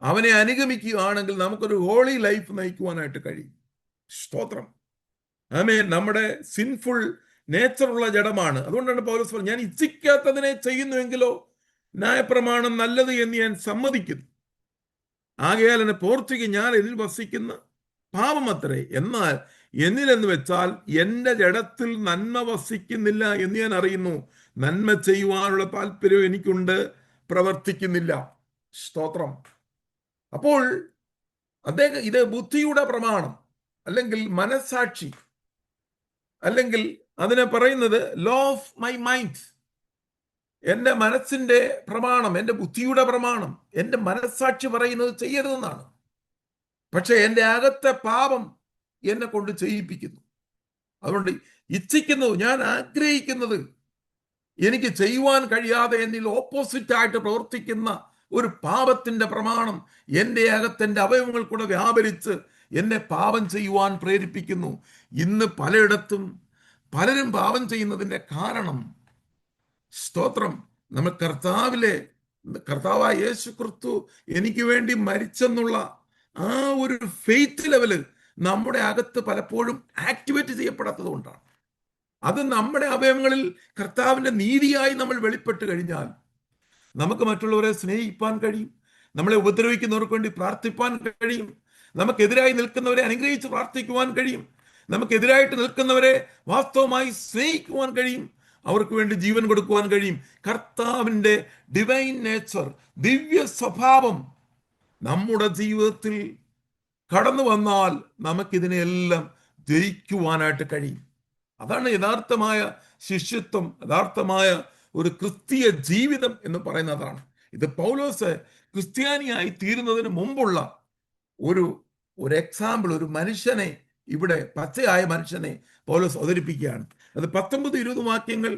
അവനെ അനുഗമിക്കുകയാണെങ്കിൽ നമുക്കൊരു ഹോളി ലൈഫ് നയിക്കുവാനായിട്ട് കഴിയും. സ്തോത്രം. ആമേൻ. നമ്മുടെ സിൻഫുൾ നേച്ചറുള്ള ജഡമാണ്. അതുകൊണ്ടാണ് പൗലോസ് പറഞ്ഞത്, ഞാൻ ഇച്ഛിക്കാത്തതിനെ ചെയ്യുന്നുവെങ്കിലോ ന്യായപ്രമാണം നല്ലത് എന്ന് ഞാൻ സമ്മതിക്കുന്നു. ആകയാൽ എന്നെ പ്രവർത്തിക്കും, ഞാൻ എന്നിൽ വസിക്കുന്ന പാപമത്രേ. എന്നാൽ എന്നിലെന്ന് വെച്ചാൽ എൻ്റെ ജഡത്തിൽ നന്മ വസിക്കുന്നില്ല എന്ന് ഞാൻ അറിയുന്നു. നന്മ ചെയ്യുവാനുള്ള താല്പര്യം എനിക്കുണ്ട്, പ്രവർത്തിക്കുന്നില്ല. സ്തോത്രം. അപ്പോൾ അദ്ദേഹം ഇത് ബുദ്ധിയുടെ പ്രമാണം, അല്ലെങ്കിൽ മനസ്സാക്ഷി, അല്ലെങ്കിൽ അതിനെ പറയുന്നത് ലോ ഓഫ് മൈ മൈൻഡ്. എൻ്റെ മനസ്സിന്റെ പ്രമാണം, എൻ്റെ ബുദ്ധിയുടെ പ്രമാണം, എൻ്റെ മനസ്സാക്ഷി പറയുന്നത് ചെയ്യരുതെന്നാണ്. പക്ഷെ എൻ്റെ അകത്തെ പാപം എന്നെ കൊണ്ട് ചെയ്യിപ്പിക്കുന്നു. അതുകൊണ്ട് ഇച്ഛിക്കുന്നത്, ഞാൻ ആഗ്രഹിക്കുന്നത് എനിക്ക് ചെയ്യുവാൻ കഴിയാതെ എന്നിൽ ഓപ്പോസിറ്റ് ആയിട്ട് പ്രവർത്തിക്കുന്ന ഒരു പാപത്തിന്റെ പ്രമാണം എൻ്റെ അകത്തെൻ്റെ അവയവങ്ങൾ കൂടെ വ്യാപരിച്ച് എന്നെ പാപം ചെയ്യുവാൻ പ്രേരിപ്പിക്കുന്നു. ഇന്ന് പലയിടത്തും പലരും പാപം ചെയ്യുന്നതിൻ്റെ കാരണം, സ്തോത്രം, നമ്മൾ കർത്താവായ യേശു ക്രിസ്തു എനിക്ക് വേണ്ടി മരിച്ചെന്നുള്ള ആ ഒരു ഫെയ്ത്ത് ലെവല് നമ്മുടെ അകത്ത് പലപ്പോഴും ആക്ടിവേറ്റ് ചെയ്യപ്പെടാത്തത് കൊണ്ടാണ്. അത് നമ്മുടെ അവയവങ്ങളിൽ കർത്താവിന്റെ നീതിയായി നമ്മൾ വെളിപ്പെട്ട് കഴിഞ്ഞാൽ നമുക്ക് മറ്റുള്ളവരെ സ്നേഹിപ്പാൻ കഴിയും, നമ്മളെ ഉപദ്രവിക്കുന്നവർക്ക് വേണ്ടി പ്രാർത്ഥിപ്പാൻ കഴിയും, നമുക്കെതിരായി നിൽക്കുന്നവരെ അനുഗ്രഹിച്ച് പ്രാർത്ഥിക്കുവാൻ കഴിയും, നമുക്കെതിരായിട്ട് നിൽക്കുന്നവരെ വാസ്തവമായി സ്നേഹിക്കുവാൻ കഴിയും, അവർക്ക് വേണ്ടി ജീവൻ കൊടുക്കുവാൻ കഴിയും. കർത്താവിൻ്റെ ഡിവൈൻ നേച്ചർ, ദിവ്യ സ്വഭാവം നമ്മുടെ ജീവിതത്തിൽ കടന്നു വന്നാൽ നമുക്കിതിനെല്ലാം ജയിക്കുവാനായിട്ട് കഴിയും. അതാണ് യഥാർത്ഥമായ ശിഷ്യത്വം, യഥാർത്ഥമായ ഒരു ക്രിസ്തീയ ജീവിതം എന്ന് പറയുന്നതാണ്. ഇത് പൗലോസ് ക്രിസ്ത്യാനിയായി തീരുന്നതിന് മുമ്പുള്ള ഒരു എക്സാമ്പിൾ, ഒരു മനുഷ്യനെ, ഇവിടെ പച്ചയായ മനുഷ്യനെ പൗലോസ് അവതരിപ്പിക്കുകയാണ്. അത് 19-20 വാക്യങ്ങൾ,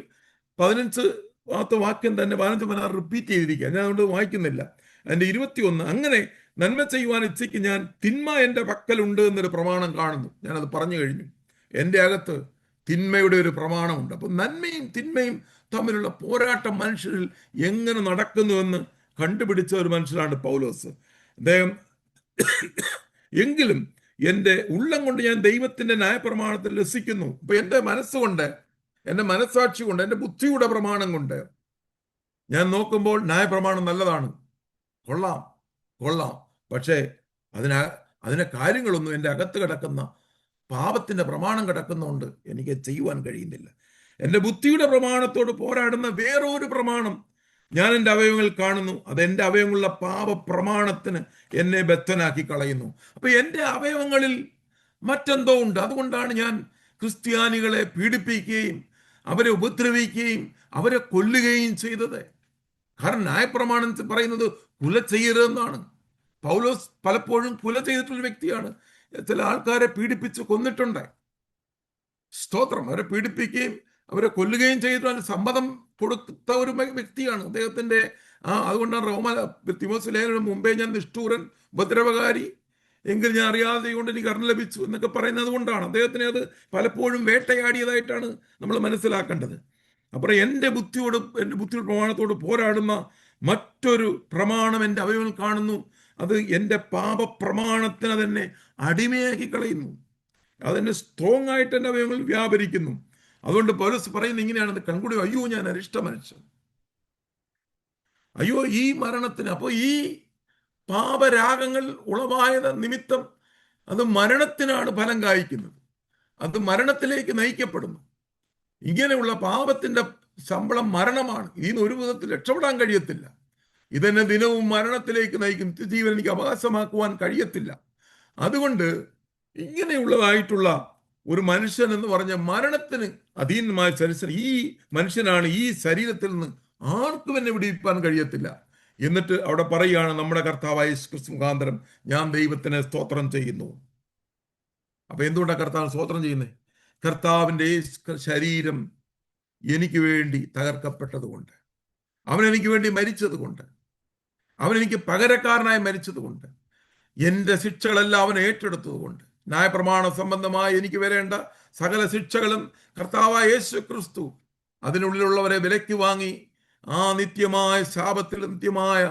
15 വാക്യം തന്നെ 15-16 റിപ്പീറ്റ് ചെയ്തിരിക്കുക. ഞാൻ അതുകൊണ്ട് വായിക്കുന്നില്ല. അതിൻ്റെ 21, അങ്ങനെ നന്മ ചെയ്യുവാൻ ഇച്ഛയ്ക്ക് ഞാൻ തിന്മ എൻ്റെ പക്കലുണ്ട് എന്നൊരു പ്രമാണം കാണുന്നു. ഞാനത് പറഞ്ഞു കഴിഞ്ഞു. എൻ്റെ അകത്ത് തിന്മയുടെ ഒരു പ്രമാണമുണ്ട്. അപ്പം നന്മയും തിന്മയും തമ്മിലുള്ള പോരാട്ടം മനുഷ്യരിൽ എങ്ങനെ നടക്കുന്നുവെന്ന് കണ്ടുപിടിച്ച ഒരു മനുഷ്യനാണ് പൗലോസ്. അദ്ദേഹം എങ്കിലും എൻ്റെ ഉള്ളം കൊണ്ട് ഞാൻ ദൈവത്തിൻ്റെ ന്യായപ്രമാണത്തിൽ രസിക്കുന്നു. ഇപ്പൊ എൻ്റെ മനസ്സുകൊണ്ട്, എൻ്റെ മനസ്സാക്ഷി കൊണ്ട്, എൻ്റെ ബുദ്ധിയുടെ പ്രമാണം കൊണ്ട് ഞാൻ നോക്കുമ്പോൾ ന്യായപ്രമാണം നല്ലതാണ്, കൊള്ളാം. പക്ഷേ അതിനെ കാര്യങ്ങളൊന്നും എൻ്റെ അകത്ത് കിടക്കുന്ന പാപത്തിന്റെ പ്രമാണം കിടക്കുന്നതുകൊണ്ട് എനിക്ക് ചെയ്യുവാൻ കഴിയുന്നില്ല. എൻ്റെ ബുദ്ധിയുടെ പ്രമാണത്തോട് പോരാടുന്ന വേറൊരു പ്രമാണം ഞാൻ എൻ്റെ അവയവങ്ങൾ കാണുന്നു. അത് എൻ്റെ അവയവങ്ങളുള്ള പാപ പ്രമാണത്തിന് എന്നെ ബദ്ധനാക്കി കളയുന്നു. അപ്പൊ എൻ്റെ അവയവങ്ങളിൽ മറ്റെന്തോ ഉണ്ട്. അതുകൊണ്ടാണ് ഞാൻ ക്രിസ്ത്യാനികളെ പീഡിപ്പിക്കുകയും അവരെ ഉപദ്രവിക്കുകയും അവരെ കൊല്ലുകയും ചെയ്തത്. കാരണം ന്യായപ്രമാണം പറയുന്നത് കൊല ചെയ്യരുതെന്നാണ്. പൗലോസ് പലപ്പോഴും കൊല ചെയ്തിട്ടുള്ള വ്യക്തിയാണ്. ചില ആൾക്കാരെ പീഡിപ്പിച്ച് കൊന്നിട്ടുണ്ട്. സ്തോത്രം. അവരെ പീഡിപ്പിക്കുകയും അവരെ കൊല്ലുകയും ചെയ്തിട്ട് അതിന് സമ്മതം കൊടുത്ത ഒരു വ്യക്തിയാണ് അദ്ദേഹത്തിന്റെ. അതുകൊണ്ടാണ് തിമോഥെയോസ് ലേഖനം മുമ്പേ ഞാൻ നിഷ്ഠൂരൻ, ഉപദ്രവകാരി, എങ്കിൽ ഞാൻ അറിയാതെ കൊണ്ട് എനിക്ക് കരുണ ലഭിച്ചു എന്നൊക്കെ പറയുന്നത് കൊണ്ടാണ്. അദ്ദേഹത്തിനെ അത് പലപ്പോഴും വേട്ടയാടിയതായിട്ടാണ് നമ്മൾ മനസ്സിലാക്കേണ്ടത്. അപ്പോൾ എൻ്റെ ബുദ്ധിയുടെ പ്രമാണത്തോട് പോരാടുന്ന മറ്റൊരു പ്രമാണം എൻ്റെ അവയവങ്ങൾ കാണുന്നു. അത് എൻ്റെ പാപപ്രമാണത്തിന് തന്നെ അടിമയാക്കി കളയുന്നു. അതെന്നെ സ്ട്രോങ് ആയിട്ട് എൻ്റെ അവയവങ്ങൾ വ്യാപരിക്കുന്നു. അതുകൊണ്ട് പൗലോസ് പറയുന്നത് ഇങ്ങനെയാണെന്ന് കൺകൂടി, അയ്യോ ഞാൻ അരിഷ്ട മനുഷ്യൻ, അയ്യോ ഈ മരണത്തിന്. അപ്പോൾ ഈ പാപരാഗങ്ങൾ ഉളവായത് നിമിത്തം അത് മരണത്തിനാണ് ഫലം കായ്ക്കുന്നത്, അത് മരണത്തിലേക്ക് നയിക്കപ്പെടുന്നു. ഇങ്ങനെയുള്ള പാപത്തിന്റെ ശമ്പളം മരണമാണ്. ഇതിന് ഒരു വിധത്തിൽ രക്ഷപ്പെടാൻ കഴിയത്തില്ല. ഇതെന്നെ ദിനവും മരണത്തിലേക്ക് നയിക്കും. നിത്യജീവൻ എനിക്ക് അവകാശമാക്കുവാൻ കഴിയത്തില്ല. അതുകൊണ്ട് ഇങ്ങനെയുള്ളതായിട്ടുള്ള ഒരു മനുഷ്യൻ എന്ന് പറഞ്ഞ മരണത്തിന് അധീനമായ ഈ മനുഷ്യനാണ്. ഈ ശരീരത്തിൽ നിന്ന് ആർക്കും എന്നെ വിടിവിപ്പാൻ കഴിയത്തില്ല. എന്നിട്ട് അവിടെ പറയുകയാണ്, നമ്മുടെ കർത്താവായ യേശു ക്രിസ്തു മുഖാന്തരം ഞാൻ ദൈവത്തിനെ സ്തോത്രം ചെയ്യുന്നു. അപ്പൊ എന്തുകൊണ്ടാണ് കർത്താവ് സ്തോത്രം ചെയ്യുന്നത്? കർത്താവിൻ്റെ ശരീരം എനിക്ക് വേണ്ടി തകർക്കപ്പെട്ടത് കൊണ്ട്, അവൻ എനിക്ക് വേണ്ടി മരിച്ചത് കൊണ്ട്, അവൻ എനിക്ക് പകരക്കാരനായി മരിച്ചത് കൊണ്ട്, എൻ്റെ ശിക്ഷകളെല്ലാം അവൻ ഏറ്റെടുത്തത് കൊണ്ട്, ന്യായപ്രമാണ സംബന്ധമായി എനിക്ക് വരേണ്ട സകല ശിക്ഷകളും കർത്താവായ യേശു ക്രിസ്തു അതിനുള്ളിലുള്ളവരെ വിലയ്ക്ക് വാങ്ങി ആ നിത്യമായ ശാപത്തിൽ, നിത്യമായ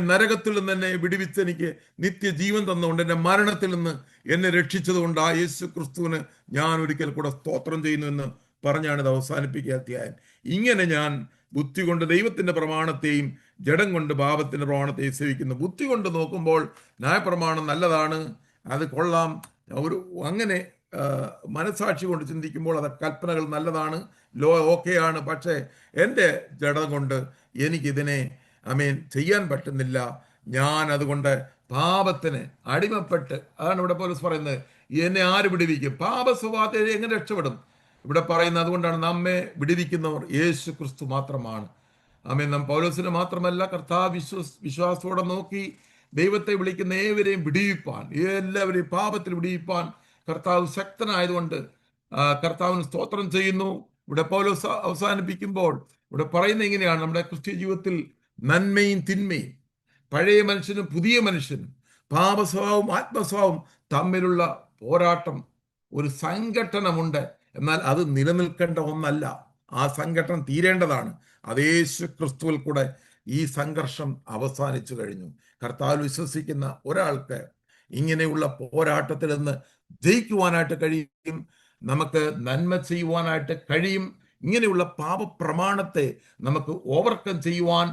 നരകത്തിൽ നിന്ന് എന്നെ വിടുവിച്ച് എനിക്ക് നിത്യജീവൻ തന്നുകൊണ്ട്, എൻ്റെ മരണത്തിൽ നിന്ന് എന്നെ രക്ഷിച്ചതുകൊണ്ട് ആ യേശു ക്രിസ്തുവിന് ഞാൻ ഒരിക്കൽ കൂടെ സ്തോത്രം ചെയ്യുന്നു എന്ന് പറഞ്ഞാണ് ഇത് അവസാനിപ്പിക്കുക അധ്യായം. ഇങ്ങനെ ഞാൻ ബുദ്ധി കൊണ്ട് ദൈവത്തിൻ്റെ പ്രമാണത്തെയും ജഡം കൊണ്ട് പാപത്തിൻ്റെ പ്രമാണത്തെയും സേവിക്കുന്നു. ബുദ്ധി കൊണ്ട് നോക്കുമ്പോൾ ന്യായപ്രമാണം നല്ലതാണ്, അത് കൊള്ളാം. അങ്ങനെ മനസാക്ഷി കൊണ്ട് ചിന്തിക്കുമ്പോൾ അത് കൽപ്പനകൾ നല്ലതാണ്, ഓക്കെയാണ്. പക്ഷേ എൻ്റെ ജഡം കൊണ്ട് എനിക്കിതിനെ ചെയ്യാൻ പറ്റുന്നില്ല. ഞാൻ അതുകൊണ്ട് പാപത്തിന് അടിമപ്പെട്ട്, അതാണ് ഇവിടെ പൗലോസ് പറയുന്നത്, എന്നെ ആര് വിടുവിക്കും? പാപ സ്വഭാവത്തെ എങ്ങനെ രക്ഷപ്പെടും? ഇവിടെ പറയുന്നത് അതുകൊണ്ടാണ് നമ്മെ വിടുവിക്കുന്നവർ യേശു ക്രിസ്തു മാത്രമാണ്. നാം പൗലോസിനെ മാത്രമല്ല, കർത്താവ് വിശ്വാസത്തോടെ നോക്കി ദൈവത്തെ വിളിക്കുന്ന ഏവരെയും വിടുവിപ്പാൻ, എല്ലാവരെയും പാപത്തിൽ വിടുവിപ്പാൻ കർത്താവ് ശക്തനായതുകൊണ്ട് കർത്താവിന് സ്തോത്രം ചെയ്യുന്നു. ഇവിടെ പൗലോസ് അവസാനിപ്പിക്കുമ്പോൾ ഇവിടെ പറയുന്നത് ഇങ്ങനെയാണ്, നമ്മുടെ ക്രിസ്ത്യ ജീവിതത്തിൽ നന്മയും തിന്മയും, പഴയ മനുഷ്യനും പുതിയ മനുഷ്യനും, പാപസ്വഭാവവും ആത്മസ്വഭാവവും തമ്മിലുള്ള പോരാട്ടം, ഒരു സംഘട്ടനമുണ്ട്. എന്നാൽ അത് നിലനിൽക്കേണ്ട ഒന്നല്ല, ആ സംഘട്ടനം തീരേണ്ടതാണ്. അത് യേശു ക്രിസ്തുവിൽ കൂടെ ഈ സംഘർഷം അവസാനിച്ചു കഴിഞ്ഞു. കർത്താവിൽ വിശ്വസിക്കുന്ന ഒരാൾക്ക് ഇങ്ങനെയുള്ള പോരാട്ടത്തിൽ നിന്ന് ജയിക്കുവാനായിട്ട് കഴിയും, നമുക്ക് നന്മ ചെയ്യുവാനായിട്ട് കഴിയും. ഇങ്ങനെയുള്ള പാപപ്രമാണത്തെ നമുക്ക് ഓവർകം ചെയ്യുവാൻ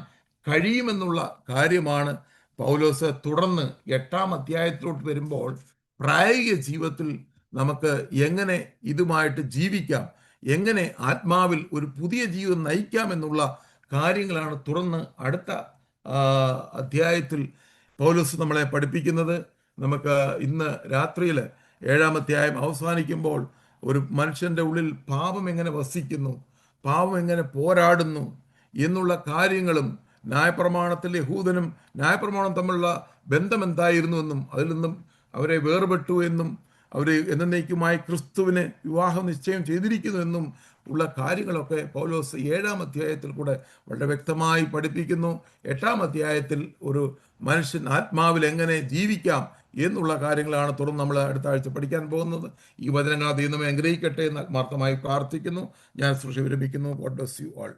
കഴിയുമെന്നുള്ള കാര്യമാണ് പൗലോസ് തുടർന്ന് 8-ാം അധ്യായത്തിലോട്ട് വരുമ്പോൾ പ്രായോഗിക ജീവിതത്തിൽ നമുക്ക് എങ്ങനെ ഇതുമായിട്ട് ജീവിക്കാം, എങ്ങനെ ആത്മാവിൽ ഒരു പുതിയ ജീവിതം നയിക്കാം എന്നുള്ള കാര്യങ്ങളാണ് തുറന്ന് അടുത്ത അധ്യായത്തിൽ പൗലോസ് നമ്മളെ പഠിപ്പിക്കുന്നത്. നമുക്ക് ഇന്ന് രാത്രിയിൽ 7-ാം അധ്യായം അവസാനിക്കുമ്പോൾ ഒരു മനുഷ്യൻ്റെ ഉള്ളിൽ പാപം എങ്ങനെ വസിക്കുന്നു, പാപം എങ്ങനെ പോരാടുന്നു എന്നുള്ള കാര്യങ്ങളും, ന്യായപ്രമാണത്തിൽ യഹൂദനും ന്യായപ്രമാണം തമ്മിലുള്ള ബന്ധം എന്തായിരുന്നുവെന്നും അതിൽ നിന്നും അവരെ വേർപെട്ടു എന്നും അവർ എന്നേക്കുമായി ക്രിസ്തുവിനെ വിവാഹം നിശ്ചയം ചെയ്തിരിക്കുന്നു എന്നും ഉള്ള കാര്യങ്ങളൊക്കെ പൗലോസ് 7-ാം അധ്യായത്തിൽ കൂടെ വളരെ വ്യക്തമായി പഠിപ്പിക്കുന്നു. 8-ാം അധ്യായത്തിൽ ഒരു മനുഷ്യൻ ആത്മാവിൽ എങ്ങനെ ജീവിക്കാം എന്നുള്ള കാര്യങ്ങളാണ് തുറന്ന് നമ്മൾ അടുത്ത ആഴ്ച പഠിക്കാൻ പോകുന്നത്. ഈ വചനങ്ങൾ ദൈവമേ അനുഗ്രഹിക്കട്ടെ എന്ന് ആത്മാർത്ഥമായി പ്രാർത്ഥിക്കുന്നു. ഞാൻ സൃഷ്ടി വിരമിക്കുന്നു. God bless you all.